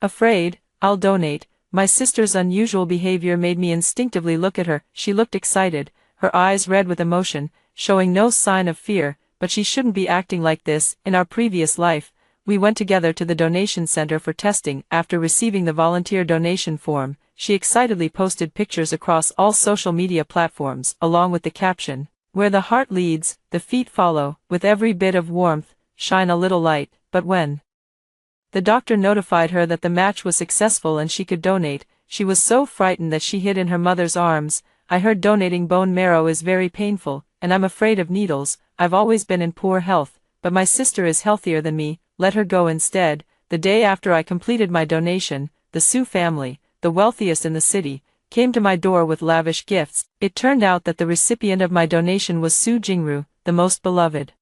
afraid. I'll donate. My sister's unusual behavior made me instinctively look at her. She looked excited, her eyes red with emotion, showing no sign of fear, but she shouldn't be acting like this. In our previous life, we went together to the donation center for testing. After receiving the volunteer donation form, she excitedly posted pictures across all social media platforms, along with the caption, "Where the heart leads, the feet follow." With every bit of warmth, shine a little light. But when the doctor notified her that the match was successful and she could donate, she was so frightened that she hid in her mother's arms. I heard donating bone marrow is very painful, and I'm afraid of needles. I've always been in poor health, but my sister is healthier than me. Let her go instead. The day after I completed my donation, the Su family, the wealthiest in the city, came to my door with lavish gifts. It turned out that the recipient of my donation was Su Jingru, the most beloved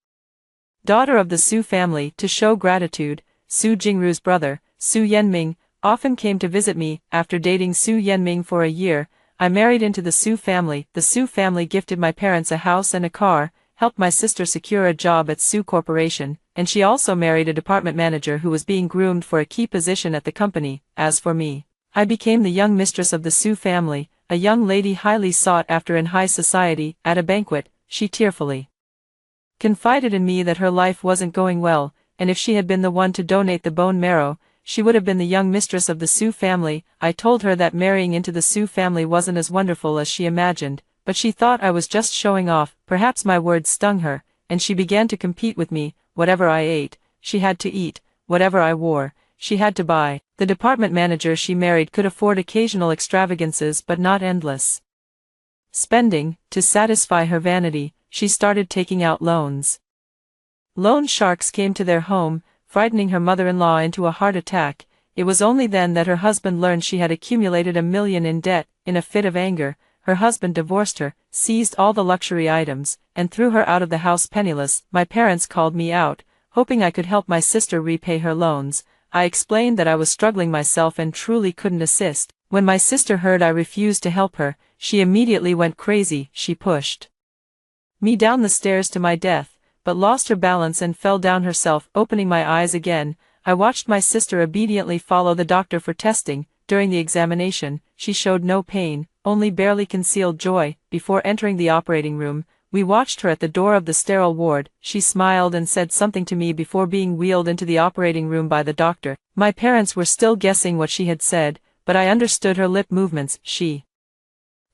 daughter of the Su family. To show gratitude, Su Jingru's brother, Su Yanming, often came to visit me. After dating Su Yanming for a year, I married into the Su family. The Su family gifted my parents a house and a car, helped my sister secure a job at Su Corporation, and she also married a department manager who was being groomed for a key position at the company. As for me, I became the young mistress of the Su family, a young lady highly sought after in high society. At a banquet, she tearfully confided in me that her life wasn't going well, and if she had been the one to donate the bone marrow, she would have been the young mistress of the Su family. I told her that marrying into the Su family wasn't as wonderful as she imagined, but she thought I was just showing off. Perhaps my words stung her, and she began to compete with me. Whatever I ate, she had to eat. Whatever I wore, she had to buy. The department manager she married could afford occasional extravagances but not endless spending. To satisfy her vanity, she started taking out loans. Loan sharks came to their home, frightening her mother-in-law into a heart attack. It was only then that her husband learned she had accumulated $1 million in debt. In a fit of anger, her husband divorced her, seized all the luxury items, and threw her out of the house penniless. My parents called me out, hoping I could help my sister repay her loans. I explained that I was struggling myself and truly couldn't assist. When my sister heard I refused to help her, she immediately went crazy. She pushed me down the stairs to my death, but lost her balance and fell down herself. Opening my eyes again, I watched my sister obediently follow the doctor for testing. During the examination, she showed no pain, only barely concealed joy. Before entering the operating room, we watched her at the door of the sterile ward. She smiled and said something to me before being wheeled into the operating room by the doctor. My parents were still guessing what she had said, but I understood her lip movements. She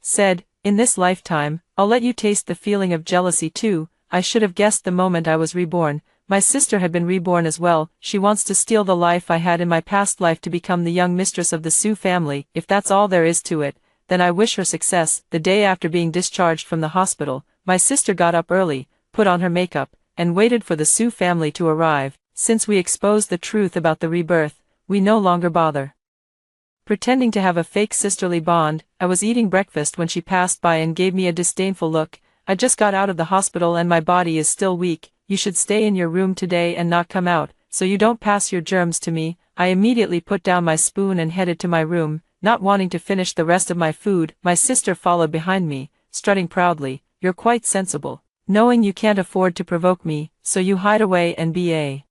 said, "In this lifetime, I'll let you taste the feeling of jealousy too." I should have guessed the moment I was reborn. My sister had been reborn as well. She wants to steal the life I had in my past life to become the young mistress of the Sue family. If that's all there is to it, then I wish her success. The day after being discharged from the hospital, my sister got up early, put on her makeup, and waited for the Sue family to arrive. Since we exposed the truth about the rebirth, we no longer bother pretending to have a fake sisterly bond. I was eating breakfast when she passed by and gave me a disdainful look. "I just got out of the hospital and my body is still weak. You should stay in your room today and not come out, so you don't pass your germs to me." I immediately put down my spoon and headed to my room, not wanting to finish the rest of my food. My sister followed behind me, strutting proudly. "You're quite sensible, knowing you can't afford to provoke me, so you hide away and be a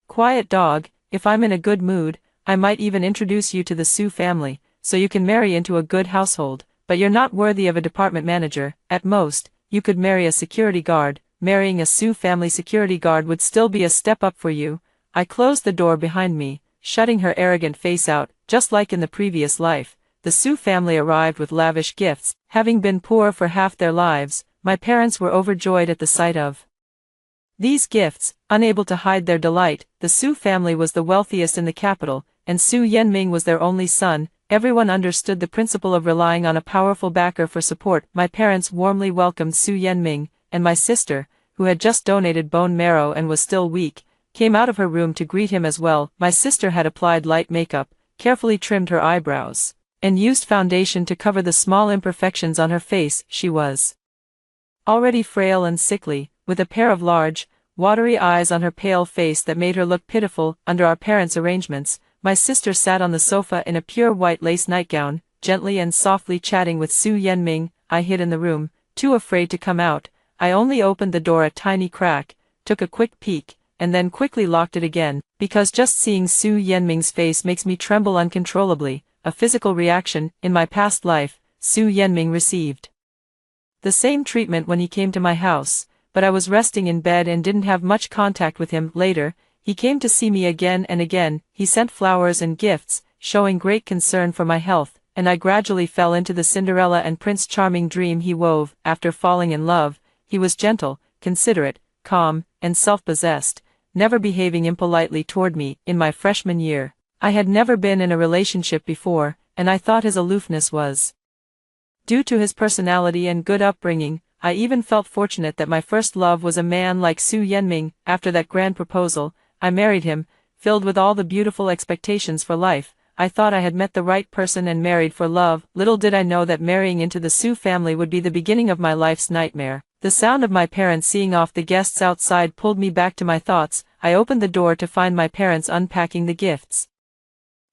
quiet dog. If I'm in a good mood, I might even introduce you to the Sue family, so you can marry into a good household, but you're not worthy of a department manager. At most, you could marry a security guard. Marrying a Sue family security guard would still be a step up for you." I closed the door behind me, shutting her arrogant face out. Just like in the previous life, the Sue family arrived with lavish gifts. Having been poor for half their lives, my parents were overjoyed at the sight of these gifts. Unable to hide their delight, the Sue family was the wealthiest in the capital, and Su Yenming was their only son. Everyone understood the principle of relying on a powerful backer for support. My parents warmly welcomed Su Yenming, and my sister, who had just donated bone marrow and was still weak, came out of her room to greet him as well. My sister had applied light makeup, carefully trimmed her eyebrows, and used foundation to cover the small imperfections on her face. She was already frail and sickly, with a pair of large, watery eyes on her pale face that made her look pitiful. Under our parents' arrangements, my sister sat on the sofa in a pure white lace nightgown, gently and softly chatting with Su Yenming. I hid in the room, too afraid to come out. I only opened the door a tiny crack, took a quick peek, and then quickly locked it again, because just seeing Su Yenming's face makes me tremble uncontrollably, a physical reaction. In my past life, Su Yenming received the same treatment when he came to my house, but I was resting in bed and didn't have much contact with him. Later, he came to see me again and again. He sent flowers and gifts, showing great concern for my health, and I gradually fell into the Cinderella and Prince Charming dream he wove. After falling in love, he was gentle, considerate, calm, and self-possessed, never behaving impolitely toward me. In my freshman year, I had never been in a relationship before, and I thought his aloofness was due to his personality and good upbringing. I even felt fortunate that my first love was a man like Su Yenming. After that grand proposal, I married him, filled with all the beautiful expectations for life. I thought I had met the right person and married for love. Little did I know that marrying into the Su family would be the beginning of my life's nightmare. The sound of my parents seeing off the guests outside pulled me back to my thoughts. I opened the door to find my parents unpacking the gifts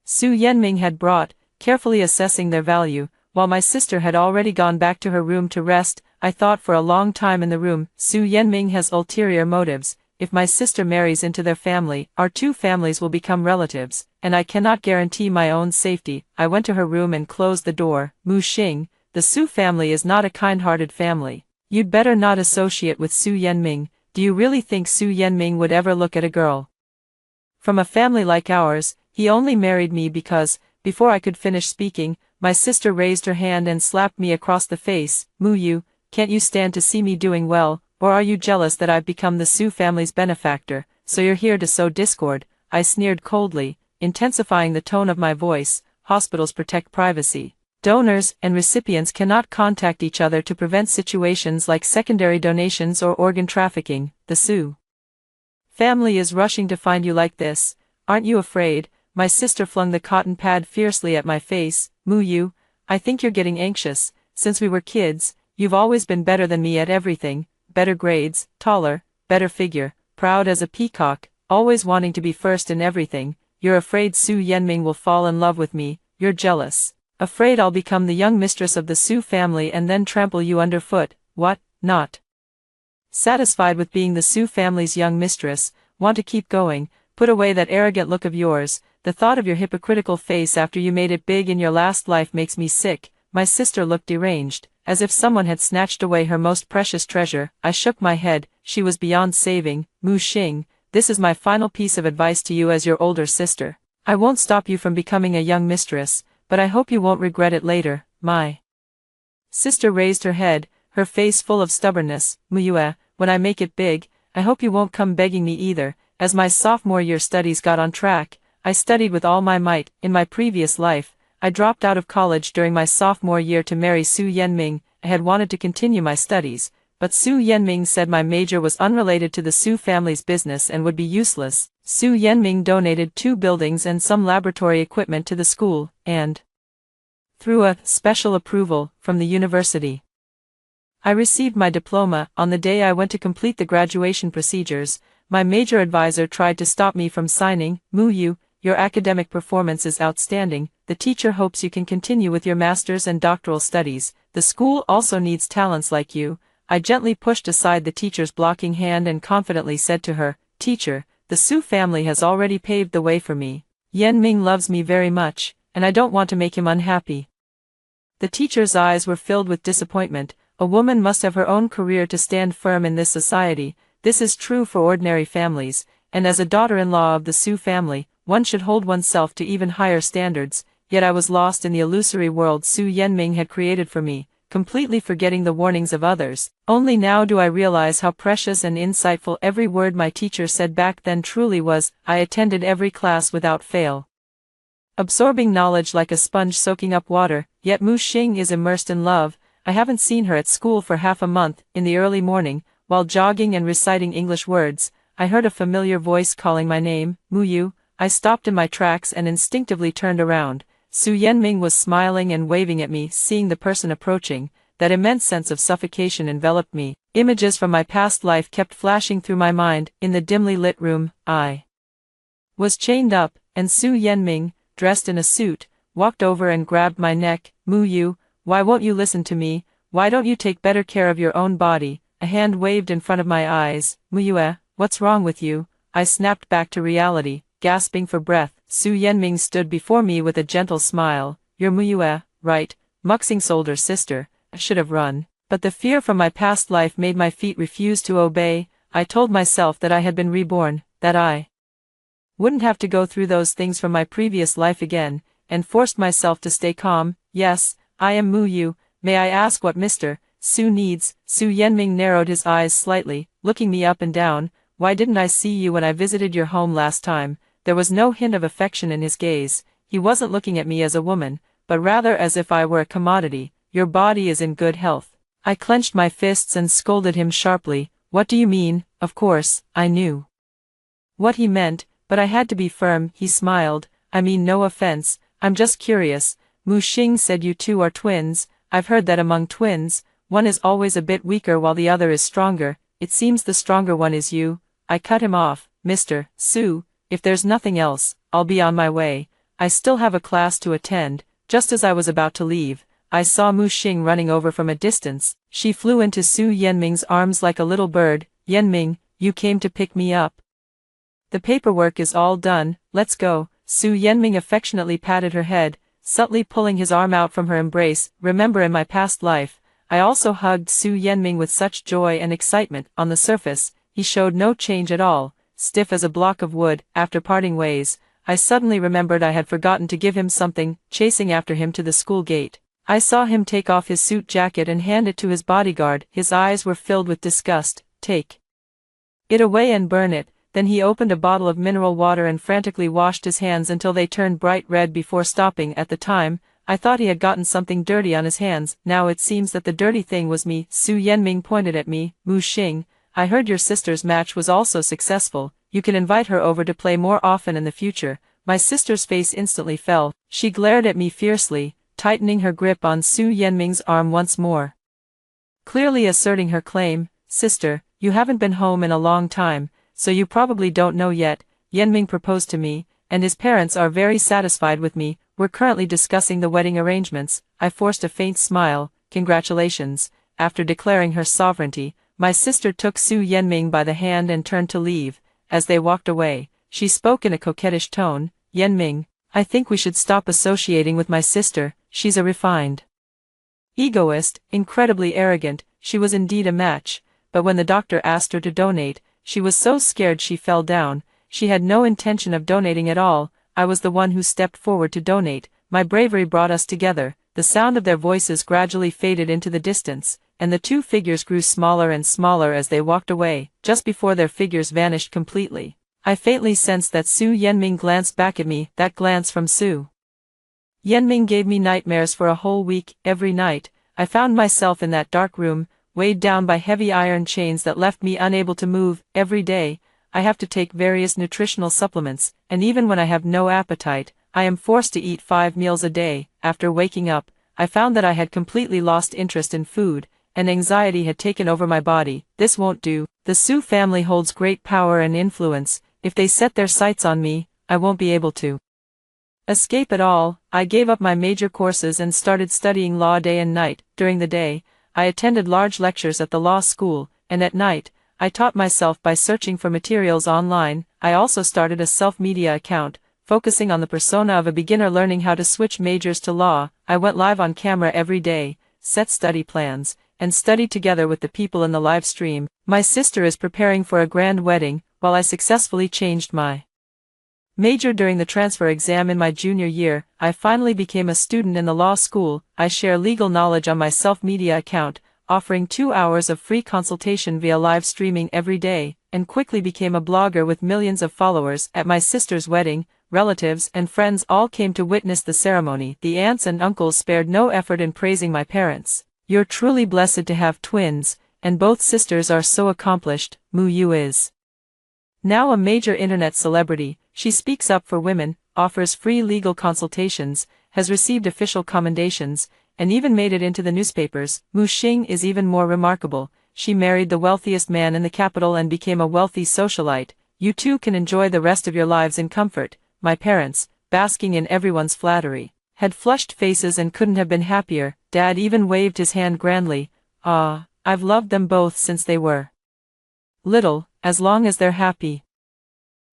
Su Yenming had brought, carefully assessing their value, while my sister had already gone back to her room to rest. I thought for a long time in the room. Su Yenming has ulterior motives. If my sister marries into their family, our two families will become relatives, and I cannot guarantee my own safety. I went to her room and closed the door. Mu Xing, the Su family is not a kind-hearted family. You'd better not associate with Su Yenming. Do you really think Su Yenming would ever look at a girl from a family like ours? He only married me because, before I could finish speaking, my sister raised her hand and slapped me across the face. Mu Yu, can't you stand to see me doing well, or are you jealous that I've become the Su family's benefactor, so you're here to sow discord? I sneered coldly, intensifying the tone of my voice. Hospitals protect privacy. Donors and recipients cannot contact each other to prevent situations like secondary donations or organ trafficking. The Su family is rushing to find you like this. Aren't you afraid? My sister flung the cotton pad fiercely at my face. Mu Yu, I think you're getting anxious. Since we were kids, you've always been better than me at everything. Better grades, taller, better figure, proud as a peacock, always wanting to be first in everything. you're afraid Su Yenming will fall in love with me, you're jealous. Afraid I'll become the young mistress of the Su family and then trample you underfoot, what, not satisfied with being the Su family's young mistress, want to keep going, put away that arrogant look of yours, the thought of your hypocritical face after you made it big in your last life makes me sick. My sister looked deranged, as if someone had snatched away her most precious treasure. I shook my head, she was beyond saving. Mu Xing, this is my final piece of advice to you as your older sister. I won't stop you from becoming a young mistress, but I hope you won't regret it later. My sister raised her head, her face full of stubbornness. Muyue, when I make it big, I hope you won't come begging me either. As my sophomore year studies got on track, I studied with all my might. In my previous life, I dropped out of college during my sophomore year to marry Su Yenming. I had wanted to continue my studies, but Su Yenming said my major was unrelated to the Su family's business and would be useless. Su Yenming donated 2 buildings and some laboratory equipment to the school, and through a special approval from the university, I received my diploma. On the day I went to complete the graduation procedures, my major advisor tried to stop me from signing. Mu Yu, your academic performance is outstanding. The teacher hopes you can continue with your master's and doctoral studies. The school also needs talents like you. I gently pushed aside the teacher's blocking hand and confidently said to her, Teacher, the Su family has already paved the way for me. Yenming loves me very much, and I don't want to make him unhappy. The teacher's eyes were filled with disappointment. A woman must have her own career to stand firm in this society. This is true for ordinary families, and as a daughter-in-law of the Su family, one should hold oneself to even higher standards. Yet I was lost in the illusory world Su Yenming had created for me, completely forgetting the warnings of others. Only now do I realize how precious and insightful every word my teacher said back then truly was. I attended every class without fail, absorbing knowledge like a sponge soaking up water. Yet Mu Xing is immersed in love. I haven't seen her at school for half a month. In the early morning, while jogging and reciting English words, I heard a familiar voice calling my name, Mu Yu. I stopped in my tracks and instinctively turned around. Su Yenming was smiling and waving at me. Seeing the person approaching, that immense sense of suffocation enveloped me. Images from my past life kept flashing through my mind. In the dimly lit room, I was chained up, and Su Yenming, dressed in a suit, walked over and grabbed my neck. Mu Yu, why won't you listen to me? Why don't you take better care of your own body? A hand waved in front of my eyes. Muyue, what's wrong with you? I snapped back to reality, gasping for breath. Su Yenming stood before me with a gentle smile. You're Muyue, right? Muxing's older sister. I should have run, but the fear from my past life made my feet refuse to obey. I told myself that I had been reborn, that I wouldn't have to go through those things from my previous life again, and forced myself to stay calm. Yes, I am Mu Yu. May I ask what Mr. Su needs? Su Yenming narrowed his eyes slightly, looking me up and down. Why didn't I see you when I visited your home last time? There was no hint of affection in his gaze. He wasn't looking at me as a woman, but rather as if I were a commodity. Your body is in good health. I clenched my fists and scolded him sharply. What do you mean? Of course, I knew what he meant, but I had to be firm. He smiled. I mean no offense, I'm just curious. Mu Xing said you two are twins. I've heard that among twins, one is always a bit weaker while the other is stronger. It seems the stronger one is you. I cut him off. Mr. Su, if there's nothing else, I'll be on my way. I still have a class to attend. Just as I was about to leave, I saw Mu Xing running over from a distance. She flew into Su Yenming's arms like a little bird. Yenming, you came to pick me up. The paperwork is all done, let's go. Su Yenming affectionately patted her head, subtly pulling his arm out from her embrace. Remember in my past life, I also hugged Su Yenming with such joy and excitement. On the surface, he showed no change at all, stiff as a block of wood. After parting ways, I suddenly remembered I had forgotten to give him something. Chasing after him to the school gate, I saw him take off his suit jacket and hand it to his bodyguard. His eyes were filled with disgust. Take it away and burn it. Then he opened a bottle of mineral water and frantically washed his hands until they turned bright red before stopping. At the time, I thought he had gotten something dirty on his hands. Now it seems that the dirty thing was me. Su Yenming pointed at me. Mu Xing, I heard your sister's match was also successful. You can invite her over to play more often in the future. My sister's face instantly fell. She glared at me fiercely, tightening her grip on Su Yenming's arm once more, clearly asserting her claim. Sister, you haven't been home in a long time, so you probably don't know yet. Yenming proposed to me, and his parents are very satisfied with me. We're currently discussing the wedding arrangements. I forced a faint smile. Congratulations. After declaring her sovereignty, my sister took Su Yenming by the hand and turned to leave. As they walked away, she spoke in a coquettish tone. Yenming, I think we should stop associating with my sister. She's a refined egoist, incredibly arrogant. She was indeed a match, but when the doctor asked her to donate, she was so scared she fell down. She had no intention of donating at all. I was the one who stepped forward to donate. My bravery brought us together. The sound of their voices gradually faded into the distance, and the two figures grew smaller and smaller as they walked away. Just before their figures vanished completely, I faintly sensed that Su Yenming glanced back at me. That glance from Su Yenming gave me nightmares for a whole week. Every night, I found myself in that dark room, weighed down by heavy iron chains that left me unable to move. Every day, I have to take various nutritional supplements, and even when I have no appetite, I am forced to eat 5 meals a day. After waking up, I found that I had completely lost interest in food, and anxiety had taken over my body. This won't do. The Su family holds great power and influence. If they set their sights on me, I won't be able to escape at all. I gave up my major courses and started studying law day and night. During the day, I attended large lectures at the law school, and at night, I taught myself by searching for materials online. I also started a self-media account, focusing on the persona of a beginner learning how to switch majors to law. I went live on camera every day, set study plans, and studied together with the people in the live stream. My sister is preparing for a grand wedding, while I successfully changed my major during the transfer exam in my junior year. I finally became a student in the law school. I share legal knowledge on my self-media account, offering 2 hours of free consultation via live streaming every day, and quickly became a blogger with millions of followers. At my sister's wedding, relatives and friends all came to witness the ceremony. The aunts and uncles spared no effort in praising my parents. You're truly blessed to have twins, and both sisters are so accomplished. Mu Yu is now a major internet celebrity. She speaks up for women, offers free legal consultations, has received official commendations, and even made it into the newspapers. Mu Xing is even more remarkable. She married the wealthiest man in the capital and became a wealthy socialite. You too can enjoy the rest of your lives in comfort. My parents, basking in everyone's flattery, had flushed faces and couldn't have been happier. Dad even waved his hand grandly. Ah, I've loved them both since they were little, as long as they're happy.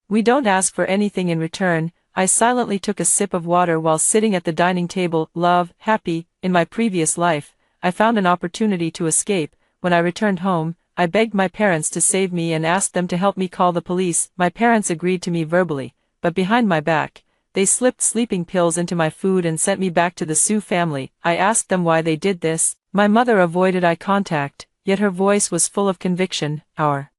We don't ask for anything in return. I silently took a sip of water while sitting at the dining table. Love, happy. In my previous life, I found an opportunity to escape. When I returned home, I begged my parents to save me and asked them to help me call the police. My parents agreed to me verbally, but behind my back, they slipped sleeping pills into my food and sent me back to the Su family. I asked them why they did this. My mother avoided eye contact, yet her voice was full of conviction. Our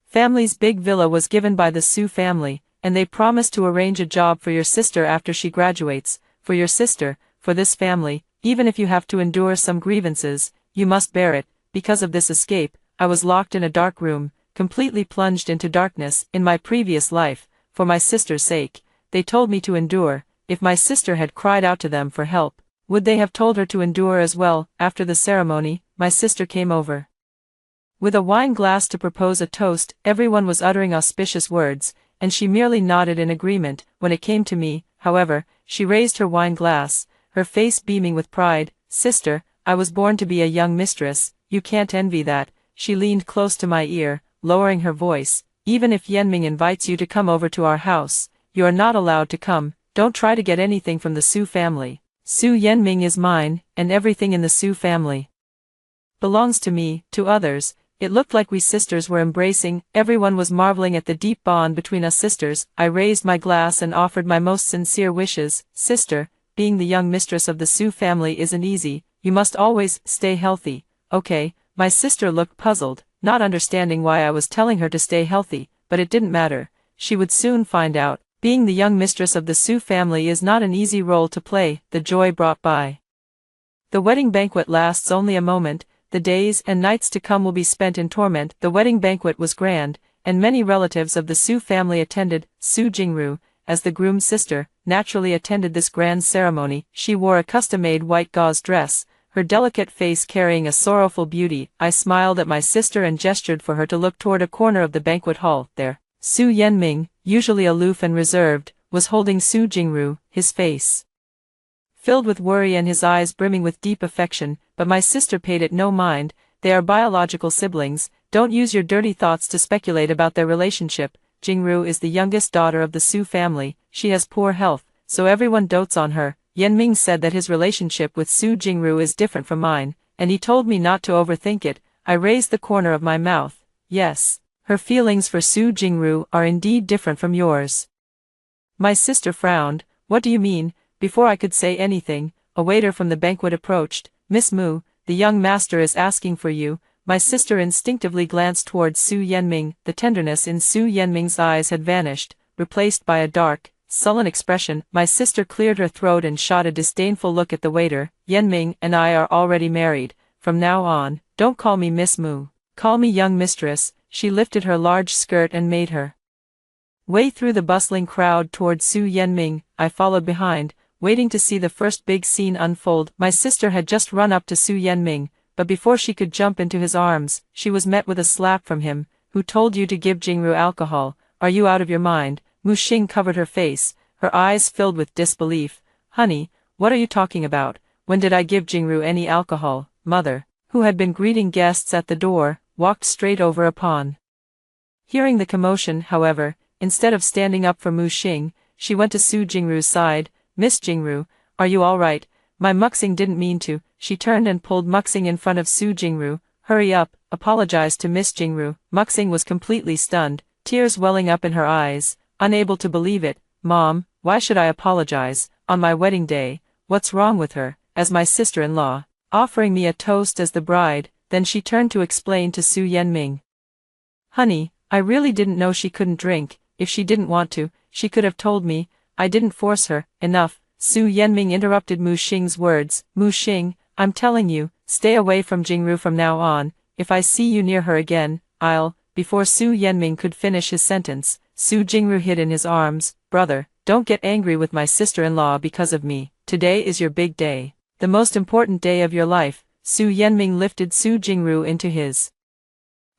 family's big villa was given by the Su family, and they promised to arrange a job for your sister after she graduates. For your sister, for this family, even if you have to endure some grievances, you must bear it. Because of this escape, I was locked in a dark room, completely plunged into darkness. In my previous life, for my sister's sake, they told me to endure. If my sister had cried out to them for help, would they have told her to endure as well? After the ceremony, my sister came over with a wine glass to propose a toast. Everyone was uttering auspicious words, and she merely nodded in agreement. When it came to me, however, she raised her wine glass, her face beaming with pride. Sister, I was born to be a young mistress. You can't envy that. She leaned close to my ear, lowering her voice. Even if Yenming invites you to come over to our house, you are not allowed to come. Don't try to get anything from the Su family. Su Yenming is mine, and everything in the Su family belongs to me. To others, it looked like we sisters were embracing. Everyone was marveling at the deep bond between us sisters. I raised my glass and offered my most sincere wishes. Sister, being the young mistress of the Su family isn't easy. You must always stay healthy. Okay. My sister looked puzzled, not understanding why I was telling her to stay healthy, but it didn't matter. She would soon find out. Being the young mistress of the Su family is not an easy role to play. The joy brought by the wedding banquet lasts only a moment. The days and nights to come will be spent in torment. The wedding banquet was grand, and many relatives of the Su family attended. Su Jingru, as the groom's sister, naturally attended this grand ceremony. She wore a custom-made white gauze dress, her delicate face carrying a sorrowful beauty. I smiled at my sister and gestured for her to look toward a corner of the banquet hall. There, Su Yenming, usually aloof and reserved, was holding Su Jingru, his face filled with worry and his eyes brimming with deep affection, but my sister paid it no mind. They are biological siblings, don't use your dirty thoughts to speculate about their relationship. Jingru is the youngest daughter of the Su family, she has poor health, so everyone dotes on her. Yanming said that his relationship with Su Jingru is different from mine, and he told me not to overthink it. I raised the corner of my mouth. Yes, her feelings for Su Jingru are indeed different from yours. My sister frowned. What do you mean? Before I could say anything, a waiter from the banquet approached. Miss Mu, the young master is asking for you. My sister instinctively glanced towards Su Yanming. The tenderness in Su Yanming's eyes had vanished, replaced by a dark, sullen expression. My sister cleared her throat and shot a disdainful look at the waiter. Yanming and I are already married. From now on, don't call me Miss Mu. Call me young mistress. She lifted her large skirt and made her way through the bustling crowd towards Su Yanming. I followed behind, waiting to see the first big scene unfold. My sister had just run up to Su Yanming, but before she could jump into his arms, she was met with a slap from him. Who told you to give Jingru alcohol? Are you out of your mind? Mu Xing covered her face, her eyes filled with disbelief. Honey, what are you talking about? When did I give Jingru any alcohol? Mother, who had been greeting guests at the door, walked straight over upon hearing the commotion. However, instead of standing up for Mu Xing, she went to Su Jingru's side. Miss Jingru, are you all right? My Muxing didn't mean to. She turned and pulled Muxing in front of Su Jingru. Hurry up, apologize to Miss Jingru. Muxing was completely stunned, tears welling up in her eyes, unable to believe it. Mom, why should I apologize? On my wedding day, what's wrong with her? As my sister-in-law, offering me a toast as the bride. Then she turned to explain to Su Yanming. Honey, I really didn't know she couldn't drink. If she didn't want to, she could have told me. I didn't force her. Enough. Su Yanming interrupted Mu Xing's words. Mu Xing, I'm telling you, stay away from Jingru from now on. If I see you near her again, I'll... Before Su Yanming could finish his sentence, Su Jingru hid in his arms. Brother, don't get angry with my sister-in-law because of me. Today is your big day. The most important day of your life. Su Yanming lifted Su Jingru into his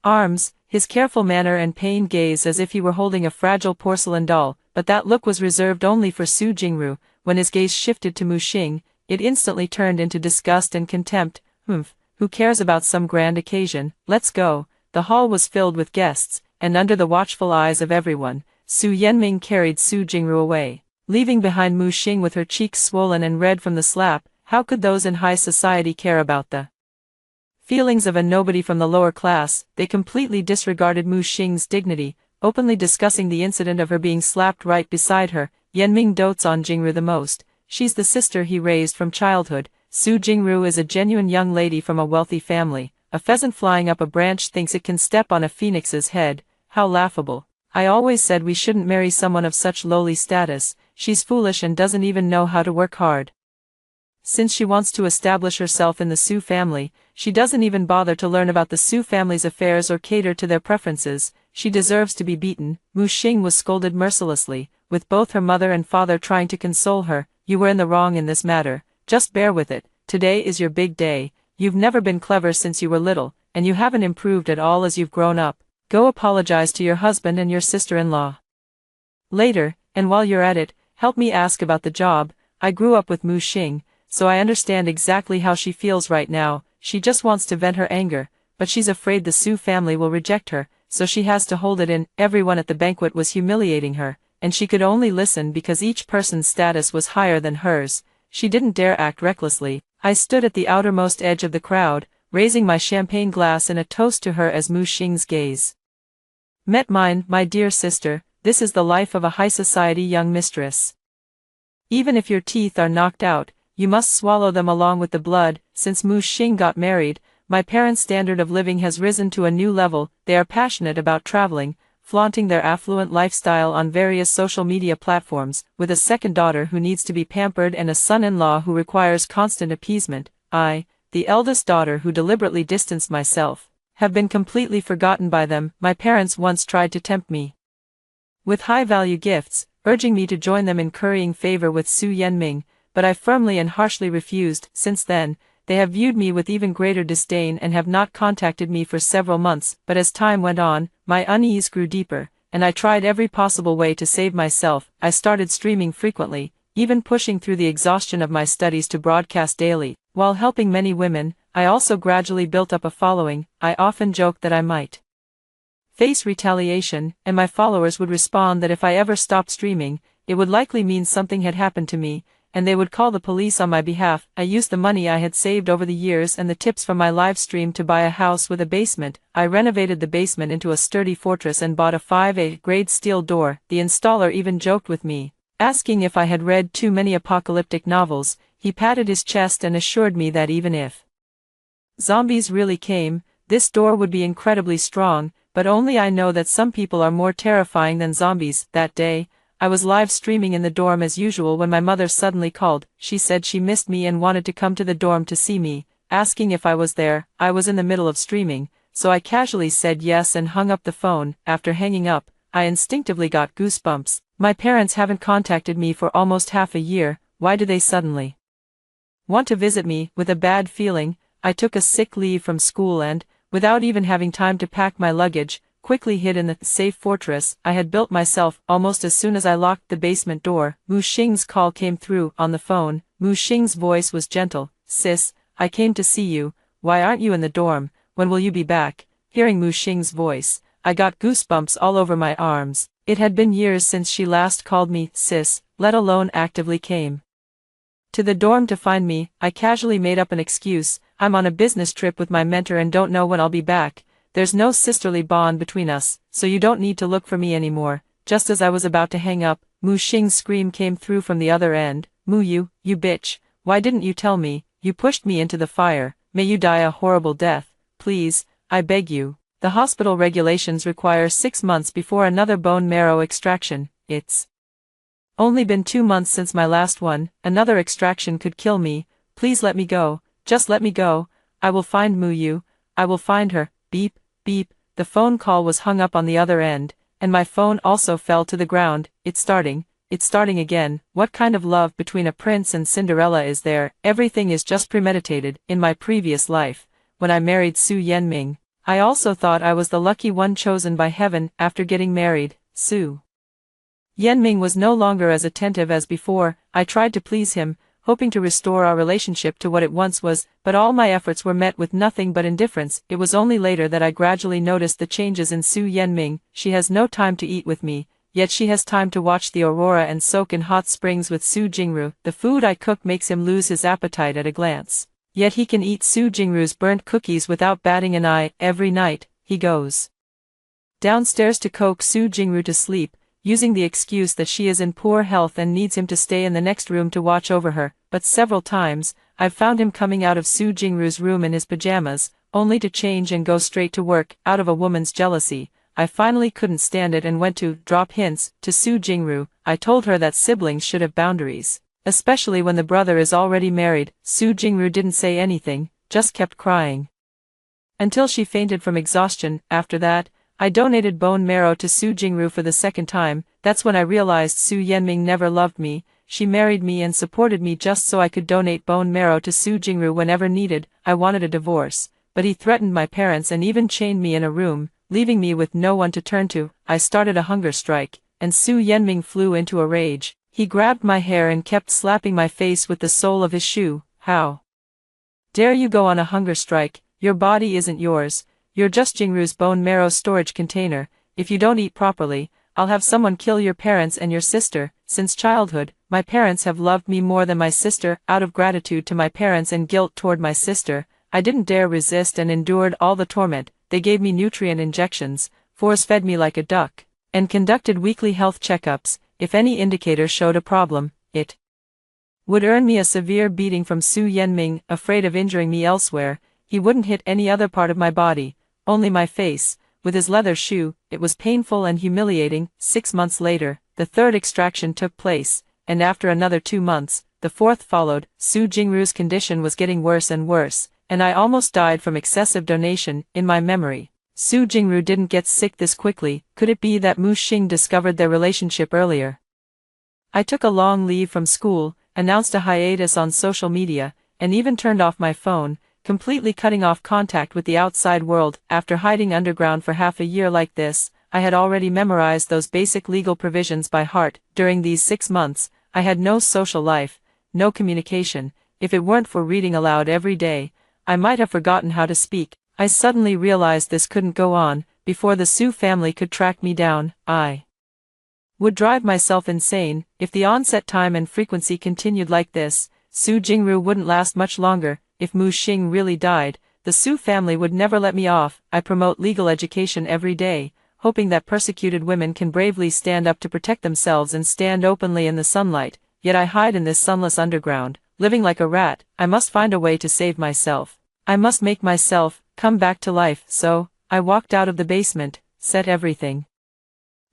arms, his careful manner and pained gaze as if he were holding a fragile porcelain doll, but that look was reserved only for Su Jingru. When his gaze shifted to Mu Xing, it instantly turned into disgust and contempt. Who cares about some grand occasion? Let's go. The hall was filled with guests, and under the watchful eyes of everyone, Su Yanming carried Su Jingru away, leaving behind Mu Xing with her cheeks swollen and red from the slap. How could those in high society care about the feelings of a nobody from the lower class? They completely disregarded Mu Xing's dignity, openly discussing the incident of her being slapped right beside her. Yanming dotes on Jingru the most. She's the sister he raised from childhood. Su Jingru is a genuine young lady from a wealthy family. A pheasant flying up a branch thinks it can step on a phoenix's head. How laughable. I always said we shouldn't marry someone of such lowly status. She's foolish and doesn't even know how to work hard. Since she wants to establish herself in the Su family, she doesn't even bother to learn about the Su family's affairs or cater to their preferences. She deserves to be beaten. Mu Xing was scolded mercilessly, with both her mother and father trying to console her. You were in the wrong in this matter. Just bear with it. Today is your big day. You've never been clever since you were little, and you haven't improved at all as you've grown up. Go apologize to your husband and your sister-in-law later, and while you're at it, help me ask about the job. I grew up with Mu Xing, so I understand exactly how she feels right now. She just wants to vent her anger, but she's afraid the Su family will reject her, so she has to hold it in. Everyone at the banquet was humiliating her, and she could only listen because each person's status was higher than hers. She didn't dare act recklessly. I stood at the outermost edge of the crowd, raising my champagne glass in a toast to her as Mu Xing's gaze met mine. My dear sister, this is the life of a high society young mistress. Even if your teeth are knocked out, you must swallow them along with the blood. Since Mu Xing got married, my parents' standard of living has risen to a new level. They are passionate about traveling, flaunting their affluent lifestyle on various social media platforms. With a second daughter who needs to be pampered and a son-in-law who requires constant appeasement, I, the eldest daughter who deliberately distanced myself, have been completely forgotten by them. My parents once tried to tempt me with high-value gifts, urging me to join them in currying favor with Su Yanming, but I firmly and harshly refused. Since then, they have viewed me with even greater disdain and have not contacted me for several months. But as time went on, my unease grew deeper, and I tried every possible way to save myself. I started streaming frequently, even pushing through the exhaustion of my studies to broadcast daily. While helping many women, I also gradually built up a following. I often joked that I might face retaliation, and my followers would respond that if I ever stopped streaming, it would likely mean something had happened to me, and they would call the police on my behalf. I used the money I had saved over the years and the tips from my live stream to buy a house with a basement. I renovated the basement into a sturdy fortress and bought a 5A grade steel door. The installer even joked with me, asking if I had read too many apocalyptic novels. He patted his chest and assured me that even if zombies really came, this door would be incredibly strong, but only I know that some people are more terrifying than zombies. That day, I was live streaming in the dorm as usual when my mother suddenly called. She said she missed me and wanted to come to the dorm to see me, asking if I was there. I was in the middle of streaming, so I casually said yes and hung up the phone. After hanging up, I instinctively got goosebumps. My parents haven't contacted me for almost half a year. Why do they suddenly want to visit me? With a bad feeling, I took a sick leave from school and, without even having time to pack my luggage, quickly hid in the safe fortress I had built myself. Almost as soon as I locked the basement door, Mu Xing's call came through. On the phone, Mu Xing's voice was gentle. "Sis, I came to see you. Why aren't you in the dorm? When will you be back?" Hearing Mu Xing's voice, I got goosebumps all over my arms. It had been years since she last called me sis, let alone actively came to the dorm to find me. I casually made up an excuse. "I'm on a business trip with my mentor and don't know when I'll be back. There's no sisterly bond between us, so you don't need to look for me anymore." Just as I was about to hang up, Mu Xing's scream came through from the other end. "Mu, you bitch, why didn't you tell me? You pushed me into the fire. May you die a horrible death. Please, I beg you." The hospital regulations require 6 months before another bone marrow extraction. It's only been 2 months since my last one. Another extraction could kill me. Please let me go. Just let me go. I will find Mu Yu. I will find her. Beep, beep. The phone call was hung up on the other end, and my phone also fell to the ground. It's starting again. What kind of love between a prince and Cinderella is there? Everything is just premeditated. In my previous life, when I married Su Yenming, I also thought I was the lucky one chosen by heaven. After getting married, Su Yenming was no longer as attentive as before. I tried to please him, hoping to restore our relationship to what it once was, but all my efforts were met with nothing but indifference. It was only later that I gradually noticed the changes in Su Yenming. She has no time to eat with me, yet she has time to watch the aurora and soak in hot springs with Su Jingru. The food I cook makes him lose his appetite at a glance, yet he can eat Su Jingru's burnt cookies without batting an eye. Every night, he goes downstairs to coax Su Jingru to sleep, using the excuse that she is in poor health and needs him to stay in the next room to watch over her. But several times, I've found him coming out of Su Jingru's room in his pajamas, only to change and go straight to work. Out of a woman's jealousy, I finally couldn't stand it and went to drop hints to Su Jingru. I told her that siblings should have boundaries, especially when the brother is already married. Su Jingru didn't say anything, just kept crying until she fainted from exhaustion. After that, I donated bone marrow to Su Jingru for the second time. That's when I realized Su Yenming never loved me. She married me and supported me just so I could donate bone marrow to Su Jingru whenever needed. I wanted a divorce, but he threatened my parents and even chained me in a room, leaving me with no one to turn to. I started a hunger strike, and Su Yenming flew into a rage. He grabbed my hair and kept slapping my face with the sole of his shoe. "How dare you go on a hunger strike? Your body isn't yours. You're just Jingru's bone marrow storage container. If you don't eat properly, I'll have someone kill your parents and your sister." Since childhood, my parents have loved me more than my sister. Out of gratitude to my parents and guilt toward my sister, I didn't dare resist and endured all the torment. They gave me nutrient injections, force-fed me like a duck, and conducted weekly health checkups. If any indicator showed a problem, it would earn me a severe beating from Su Yenming. Afraid of injuring me elsewhere, he wouldn't hit any other part of my body, only my face, with his leather shoe. It was painful and humiliating. 6 months later, the third extraction took place, and after another 2 months, the fourth followed. Su Jingru's condition was getting worse and worse, and I almost died from excessive donation. In my memory, Su Jingru didn't get sick this quickly. Could it be that Mu Xing discovered their relationship earlier? I took a long leave from school, announced a hiatus on social media, and even turned off my phone, completely cutting off contact with the outside world. After hiding underground for half a year like this, I had already memorized those basic legal provisions by heart. During these 6 months, I had no social life, no communication. If it weren't for reading aloud every day, I might have forgotten how to speak. I suddenly realized this couldn't go on. Before the Su family could track me down, I would drive myself insane. If the onset time and frequency continued like this, Su Jingru wouldn't last much longer. If Mu Xing really died, the Su family would never let me off. I promote legal education every day, hoping that persecuted women can bravely stand up to protect themselves and stand openly in the sunlight. Yet I hide in this sunless underground, living like a rat. I must find a way to save myself. I must make myself come back to life. So I walked out of the basement, set everything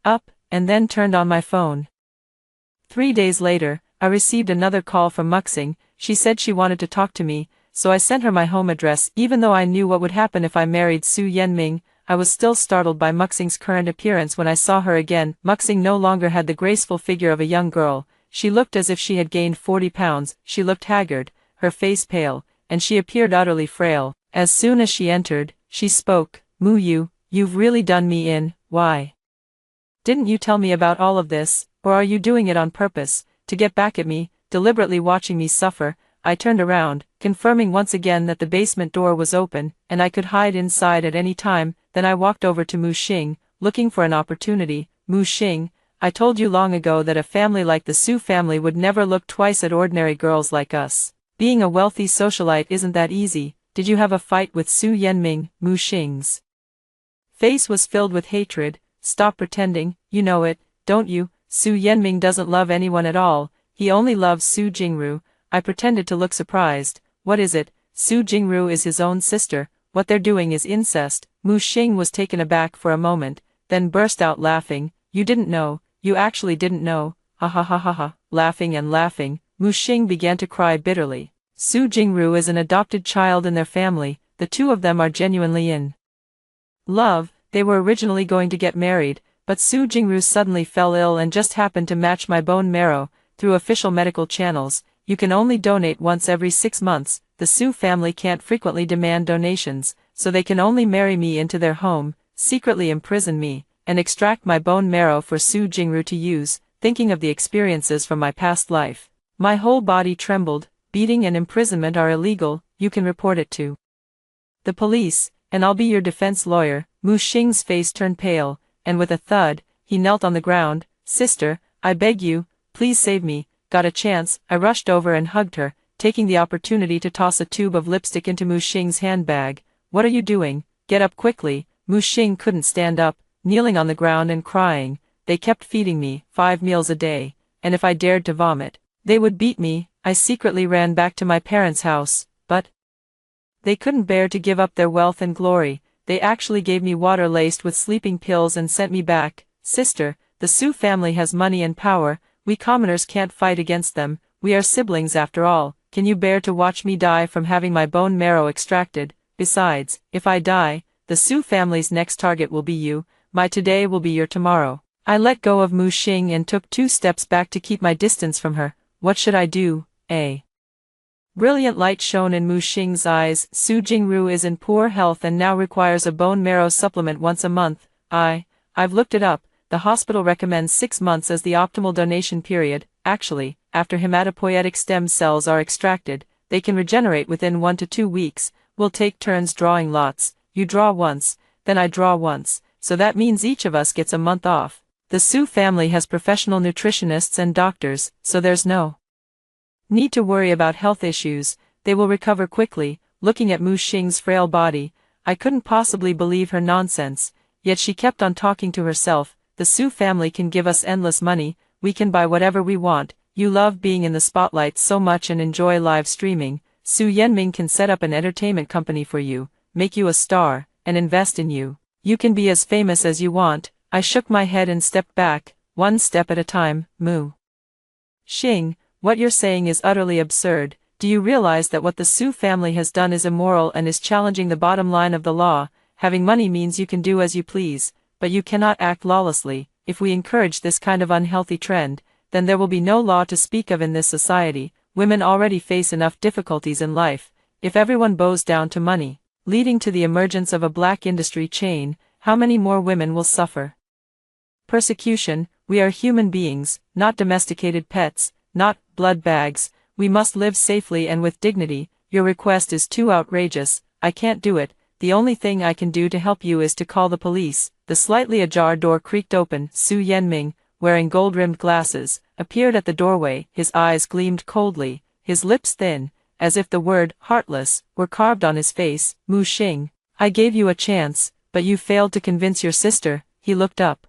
up, and then turned on my phone. 3 days later, I received another call from Muxing. She said she wanted to talk to me, so I sent her my home address. Even though I knew what would happen if I married Su Yenming, I was still startled by Muxing's current appearance when I saw her again. Muxing no longer had the graceful figure of a young girl. She looked as if she had gained 40 pounds. She looked haggard, her face pale, and she appeared utterly frail. As soon as she entered, she spoke. Mu Yu, you've really done me in. Why didn't you tell me about all of this, or are you doing it on purpose, to get back at me, deliberately watching me suffer? I turned around, confirming once again that the basement door was open, and I could hide inside at any time. Then I walked over to Mu Xing, looking for an opportunity. Mu Xing, I told you long ago that a family like the Su family would never look twice at ordinary girls like us. Being a wealthy socialite isn't that easy. Did you have a fight with Su Yenming? Mu Xing's face was filled with hatred. Stop pretending, you know it, don't you? Su Yenming doesn't love anyone at all, he only loves Su Jingru. I pretended to look surprised. What is it? Su Jingru is his own sister. What they're doing is incest. Mu Xing was taken aback for a moment, then burst out laughing. You didn't know, you actually didn't know, ha ha ha ha ha. Laughing and laughing, Mu Xing began to cry bitterly. Su Jingru is an adopted child in their family. The two of them are genuinely in love. They were originally going to get married, but Su Jingru suddenly fell ill and just happened to match my bone marrow. Through official medical channels, you can only donate once every 6 months. The Su family can't frequently demand donations, so they can only marry me into their home, secretly imprison me, and extract my bone marrow for Su Jingru to use. Thinking of the experiences from my past life, my whole body trembled. Beating and imprisonment are illegal. You can report it to the police, and I'll be your defense lawyer. Mu Xing's face turned pale, and with a thud, he knelt on the ground. Sister, I beg you, please save me. Got a chance, I rushed over and hugged her, taking the opportunity to toss a tube of lipstick into Mu Xing's handbag. What are you doing? Get up quickly. Mu Xing couldn't stand up, kneeling on the ground and crying. They kept feeding me 5 meals a day, and if I dared to vomit, they would beat me. I secretly ran back to my parents' house, but they couldn't bear to give up their wealth and glory. They actually gave me water laced with sleeping pills and sent me back. Sister, the Su family has money and power. We commoners can't fight against them. We are siblings after all. Can you bear to watch me die from having my bone marrow extracted? Besides, if I die, the Su family's next target will be you. My today will be your tomorrow. I let go of Mu Xing and took 2 steps back to keep my distance from her. What should I do? A brilliant light shone in Mu Xing's eyes. Su Jingru is in poor health and now requires a bone marrow supplement once a month. I've looked it up. The hospital recommends 6 months as the optimal donation period. Actually, after hematopoietic stem cells are extracted, they can regenerate within 1 to 2 weeks. We'll take turns drawing lots. You draw once, then I draw once, so that means each of us gets a month off. The Su family has professional nutritionists and doctors, so there's no need to worry about health issues. They will recover quickly. Looking at Mu Xing's frail body, I couldn't possibly believe her nonsense, yet she kept on talking to herself. The Su family can give us endless money, we can buy whatever we want. You love being in the spotlight so much and enjoy live streaming. Su Yenming can set up an entertainment company for you, make you a star, and invest in you. You can be as famous as you want. I shook my head and stepped back, 1 step at a time. Mu Xing, what you're saying is utterly absurd. Do you realize that what the Su family has done is immoral and is challenging the bottom line of the law? Having money means you can do as you please, but you cannot act lawlessly. If we encourage this kind of unhealthy trend, then there will be no law to speak of in this society. Women already face enough difficulties in life. If everyone bows down to money, leading to the emergence of a black industry chain, how many more women will suffer? Persecution, we are human beings, not domesticated pets, not blood bags. We must live safely and with dignity. Your request is too outrageous. I can't do it. The only thing I can do to help you is to call the police. The slightly ajar door creaked open. Su Yenming, wearing gold-rimmed glasses, appeared at the doorway. His eyes gleamed coldly, his lips thin, as if the word heartless were carved on his face. Mu Xing, I gave you a chance, but you failed to convince your sister. He looked up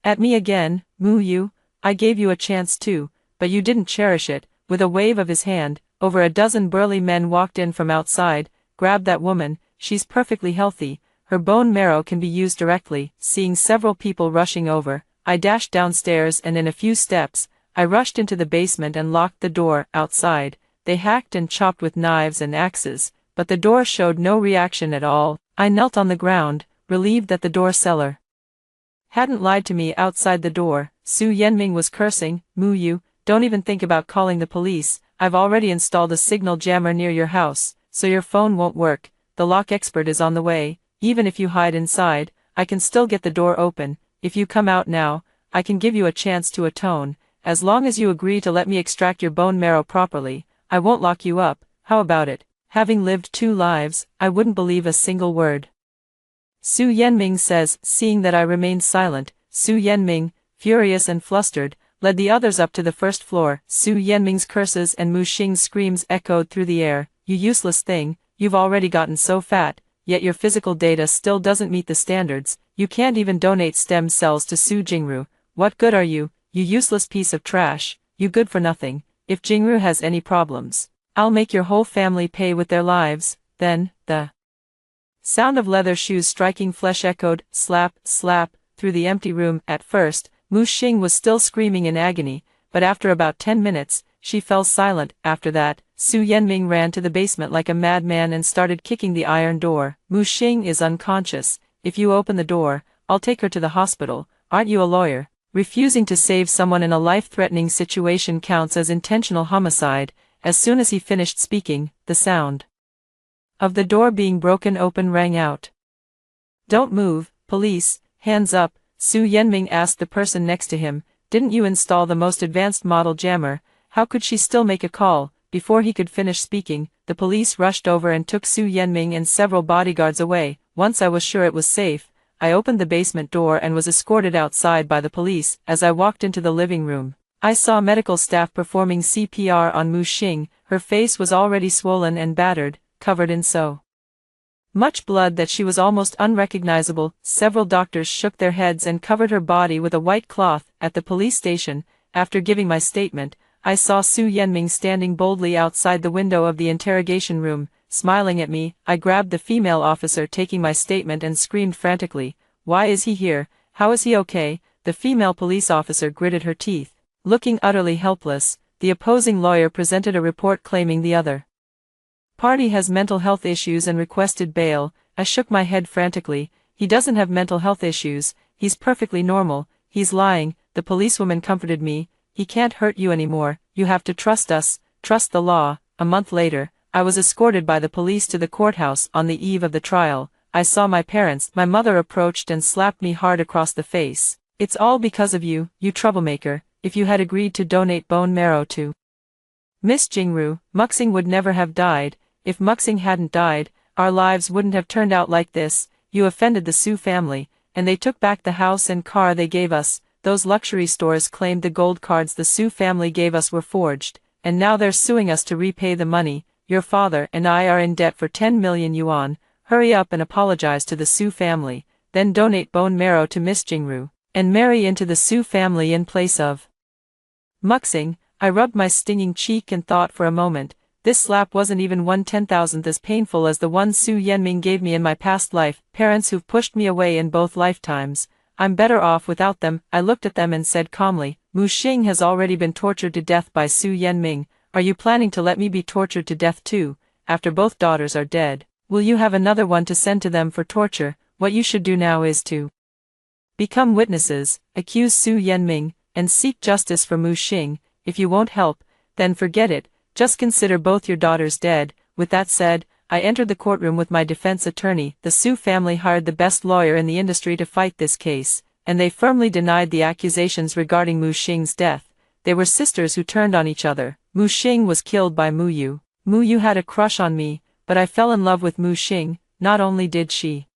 at me again. Mu Yu, I gave you a chance too, but you didn't cherish it. With a wave of his hand, over a dozen burly men walked in from outside. Grab that woman, she's perfectly healthy, her bone marrow can be used directly. Seeing several people rushing over, I dashed downstairs and in a few steps, I rushed into the basement and locked the door. Outside, they hacked and chopped with knives and axes, but the door showed no reaction at all. I knelt on the ground, relieved that the door seller hadn't lied to me. Outside the door, Su Yenming was cursing. Mu Yu, don't even think about calling the police. I've already installed a signal jammer near your house, so your phone won't work. The lock expert is on the way. Even if you hide inside, I can still get the door open. If you come out now, I can give you a chance to atone. As long as you agree to let me extract your bone marrow properly, I won't lock you up. How about it? Having lived 2 lives, I wouldn't believe a single word Su Yenming says. Seeing that I remained silent, Su Yenming, furious and flustered, led the others up to the first floor. Su Yenming's curses and Mu Xing's screams echoed through the air. You useless thing, you've already gotten so fat, yet your physical data still doesn't meet the standards. You can't even donate stem cells to Su Jingru. What good are you, you useless piece of trash, you good for nothing. If Jingru has any problems, I'll make your whole family pay with their lives. Then, the sound of leather shoes striking flesh echoed, slap, slap, through the empty room. At first, Mu Xing was still screaming in agony, but after about 10 minutes, she fell silent. After that, Su Yenming ran to the basement like a madman and started kicking the iron door. Mu Xing is unconscious. If you open the door, I'll take her to the hospital. Aren't you a lawyer? Refusing to save someone in a life-threatening situation counts as intentional homicide. As soon as he finished speaking, the sound of the door being broken open rang out. Don't move, police, hands up, Su Yenming asked the person next to him. Didn't you install the most advanced model jammer? How could she still make a call? Before he could finish speaking, the police rushed over and took Su Yenming and several bodyguards away. Once I was sure it was safe, I opened the basement door and was escorted outside by the police. As I walked into the living room, I saw medical staff performing CPR on Mu Xing. Her face was already swollen and battered, covered in so much blood that she was almost unrecognizable. Several doctors shook their heads and covered her body with a white cloth. At the police station, after giving my statement, I saw Su Yenming standing boldly outside the window of the interrogation room, smiling at me. I grabbed the female officer taking my statement and screamed frantically, "Why is he here? How is he okay?" The female police officer gritted her teeth. Looking utterly helpless, the opposing lawyer presented a report claiming the other party has mental health issues and requested bail. I shook my head frantically. He doesn't have mental health issues, he's perfectly normal. He's lying. The policewoman comforted me. He can't hurt you anymore. You have to trust us, trust the law. A month later, I was escorted by the police to the courthouse. On the eve of the trial, I saw my parents. My mother approached and slapped me hard across the face. It's all because of you, you troublemaker. If you had agreed to donate bone marrow to Miss Jingru, Muxing would never have died. If Muxing hadn't died, our lives wouldn't have turned out like this. You offended the Su family, and they took back the house and car they gave us. Those luxury stores claimed the gold cards the Su family gave us were forged, and now they're suing us to repay the money. Your father and I are in debt for 10 million yuan. Hurry up and apologize to the Su family, then donate bone marrow to Miss Jingru, and marry into the Su family in place of Muxing. I rubbed my stinging cheek and thought for a moment. This slap wasn't even 1/10,000th as painful as the one Su Yenming gave me in my past life. Parents who've pushed me away in both lifetimes. I'm better off without them. I looked at them and said calmly, Mu Xing has already been tortured to death by Su Yenming. Are you planning to let me be tortured to death too? After both daughters are dead, will you have another one to send to them for torture? What you should do now is to become witnesses, accuse Su Yenming, and seek justice for Mu Xing. If you won't help, then forget it. Just consider both your daughters dead. With that said, I entered the courtroom with my defense attorney. The Su family hired the best lawyer in the industry to fight this case, and they firmly denied the accusations regarding Mu Xing's death. They were sisters who turned on each other. Mu Xing was killed by Mu Yu. Mu Yu had a crush on me, but I fell in love with Mu Xing. Not only did she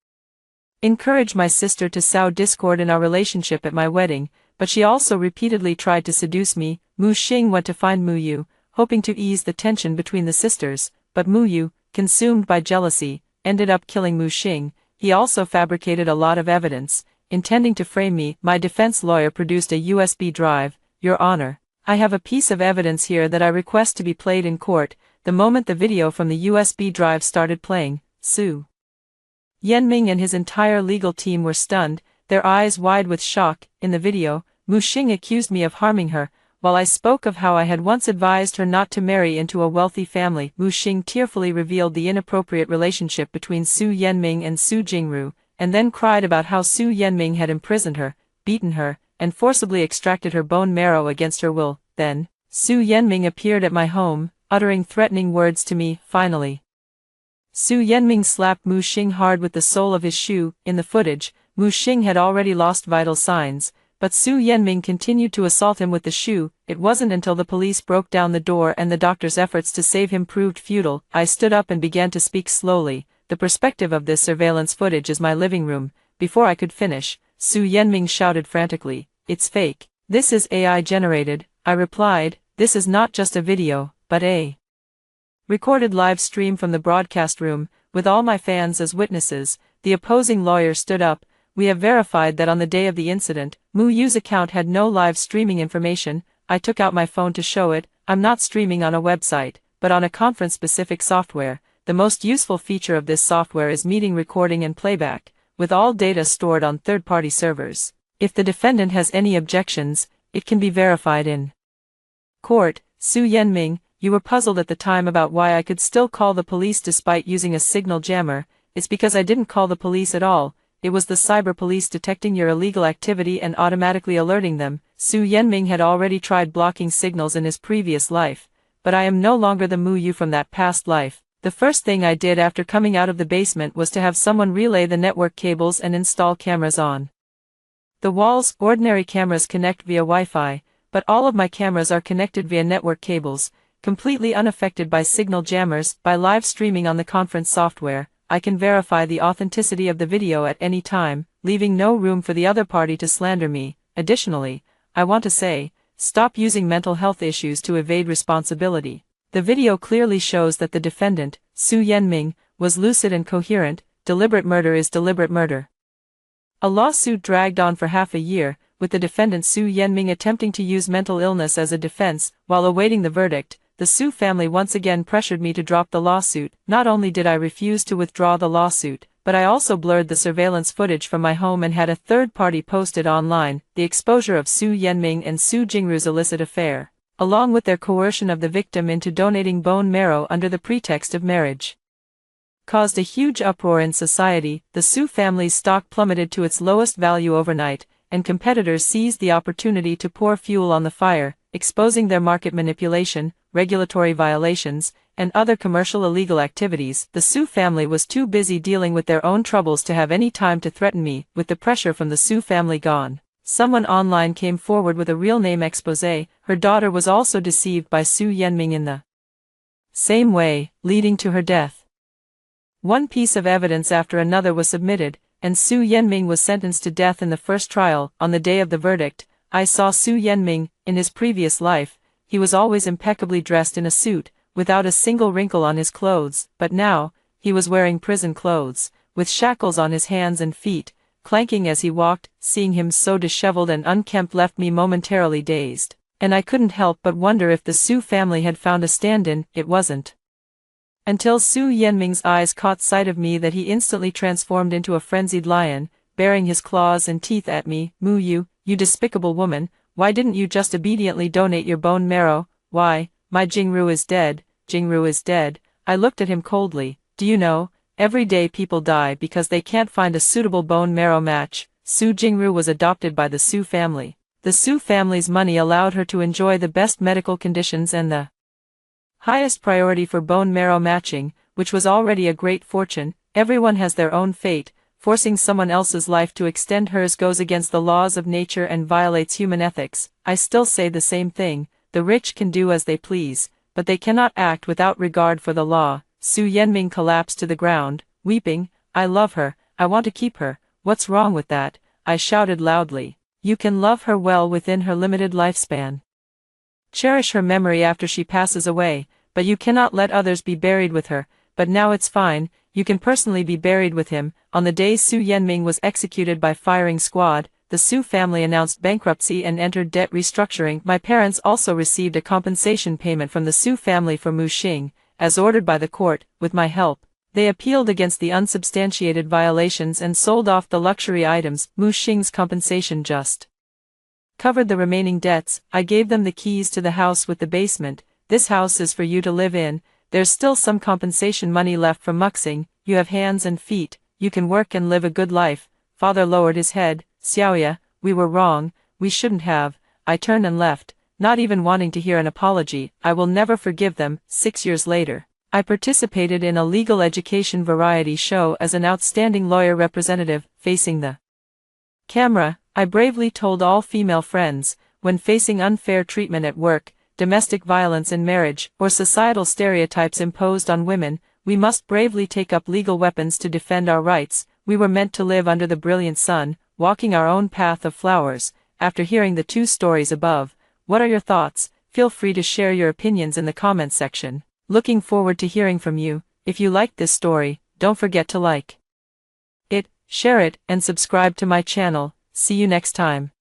encourage my sister to sow discord in our relationship at my wedding, but she also repeatedly tried to seduce me. Mu Xing went to find Mu Yu, hoping to ease the tension between the sisters, but Mu Yu, consumed by jealousy, ended up killing Mu Xing. He also fabricated a lot of evidence, intending to frame me. My defense lawyer produced a USB drive. Your Honor, I have a piece of evidence here that I request to be played in court. The moment the video from the USB drive started playing, Su Yanming and his entire legal team were stunned, their eyes wide with shock. In the video, Mu Xing accused me of harming her, while I spoke of how I had once advised her not to marry into a wealthy family. Mu Xing tearfully revealed the inappropriate relationship between Su Yanming and Su Jingru, and then cried about how Su Yanming had imprisoned her, beaten her, and forcibly extracted her bone marrow against her will. Then, Su Yanming appeared at my home, uttering threatening words to me. Finally, Su Yanming slapped Mu Xing hard with the sole of his shoe. In the footage, Mu Xing had already lost vital signs, but Su Yanming continued to assault him with the shoe. It wasn't until the police broke down the door and the doctor's efforts to save him proved futile. I stood up and began to speak slowly. The perspective of this surveillance footage is my living room. Before I could finish, Su Yanming shouted frantically, "It's fake. This is AI generated." I replied, "This is not just a video, but a recorded live stream from the broadcast room, with all my fans as witnesses." The opposing lawyer stood up. "We have verified that on the day of the incident, Mu Yu's account had no live streaming information." I took out my phone to show it. "I'm not streaming on a website, but on a conference-specific software. The most useful feature of this software is meeting recording and playback, with all data stored on third-party servers. If the defendant has any objections, it can be verified in court." Su Yanming, you were puzzled at the time about why I could still call the police despite using a signal jammer. It's because I didn't call the police at all. It was the cyber police detecting your illegal activity and automatically alerting them. Su Yanming had already tried blocking signals in his previous life, but I am no longer the Mu Yu from that past life. The first thing I did after coming out of the basement was to have someone relay the network cables and install cameras on the walls. Ordinary cameras connect via Wi-Fi, but all of my cameras are connected via network cables, completely unaffected by signal jammers. By live streaming on the conference software, I can verify the authenticity of the video at any time, leaving no room for the other party to slander me. Additionally, I want to say, stop using mental health issues to evade responsibility. The video clearly shows that the defendant, Su Yanming, was lucid and coherent. Deliberate murder is deliberate murder. A lawsuit dragged on for half a year, with the defendant Su Yanming attempting to use mental illness as a defense. While awaiting the verdict, the Su family once again pressured me to drop the lawsuit. Not only did I refuse to withdraw the lawsuit, but I also blurred the surveillance footage from my home and had a third party posted online. The exposure of Su Yanming and Su Jingru's illicit affair, along with their coercion of the victim into donating bone marrow under the pretext of marriage, caused a huge uproar in society. The Su family's stock plummeted to its lowest value overnight, and competitors seized the opportunity to pour fuel on the fire, exposing their market manipulation, regulatory violations, and other commercial illegal activities. The Su family was too busy dealing with their own troubles to have any time to threaten me. With the pressure from the Su family gone, someone online came forward with a real name expose. Her daughter was also deceived by Su Yanming in the same way, leading to her death. One piece of evidence after another was submitted, and Su Yanming was sentenced to death in the first trial. On the day of the verdict, I saw Su Yanming. In his previous life, he was always impeccably dressed in a suit, without a single wrinkle on his clothes, but now, he was wearing prison clothes, with shackles on his hands and feet, clanking as he walked. Seeing him so disheveled and unkempt left me momentarily dazed, and I couldn't help but wonder if the Su family had found a stand-in. It wasn't until Su Yanming's eyes caught sight of me that he instantly transformed into a frenzied lion, baring his claws and teeth at me. "Mu Yu, you despicable woman, why didn't you just obediently donate your bone marrow? Why, my Jingru is dead." Jingru is dead. I looked at him coldly. "Do you know, every day people die because they can't find a suitable bone marrow match." Su Jingru was adopted by the Su family. The Su family's money allowed her to enjoy the best medical conditions and the highest priority for bone marrow matching, which was already a great fortune. Everyone has their own fate. forcing someone else's life to extend hers goes against the laws of nature and violates human ethics. I still say the same thing, the rich can do as they please, but they cannot act without regard for the law. Su Yenming collapsed to the ground, weeping. I love her, I want to keep her, what's wrong with that? I shouted loudly. You can love her well within her limited lifespan. Cherish her memory after she passes away, but you cannot let others be buried with her. But now it's fine, you can personally be buried with him. On the day Su Yenming was executed by firing squad, the Su family announced bankruptcy and entered debt restructuring. My parents also received a compensation payment from the Su family for Mu Xing, as ordered by the court. With my help, they appealed against the unsubstantiated violations and sold off the luxury items. Mu Xing's compensation just covered the remaining debts. I gave them the keys to the house with the basement. This house is for you to live in. There's still some compensation money left from Muxing. You have hands and feet, you can work and live a good life. Father lowered his head. Xiaoya, we were wrong, we shouldn't have. I turned and left, not even wanting to hear an apology. I will never forgive them. 6 years later, I participated in a legal education variety show as an outstanding lawyer representative. Facing the camera, I bravely told all female friends, when facing unfair treatment at work, domestic violence in marriage, or societal stereotypes imposed on women, we must bravely take up legal weapons to defend our rights. We were meant to live under the brilliant sun, walking our own path of flowers. After hearing the 2 stories above, what are your thoughts? Feel free to share your opinions in the comments section. Looking forward to hearing from you. If you liked this story, don't forget to like it, share it, and subscribe to my channel. See you next time.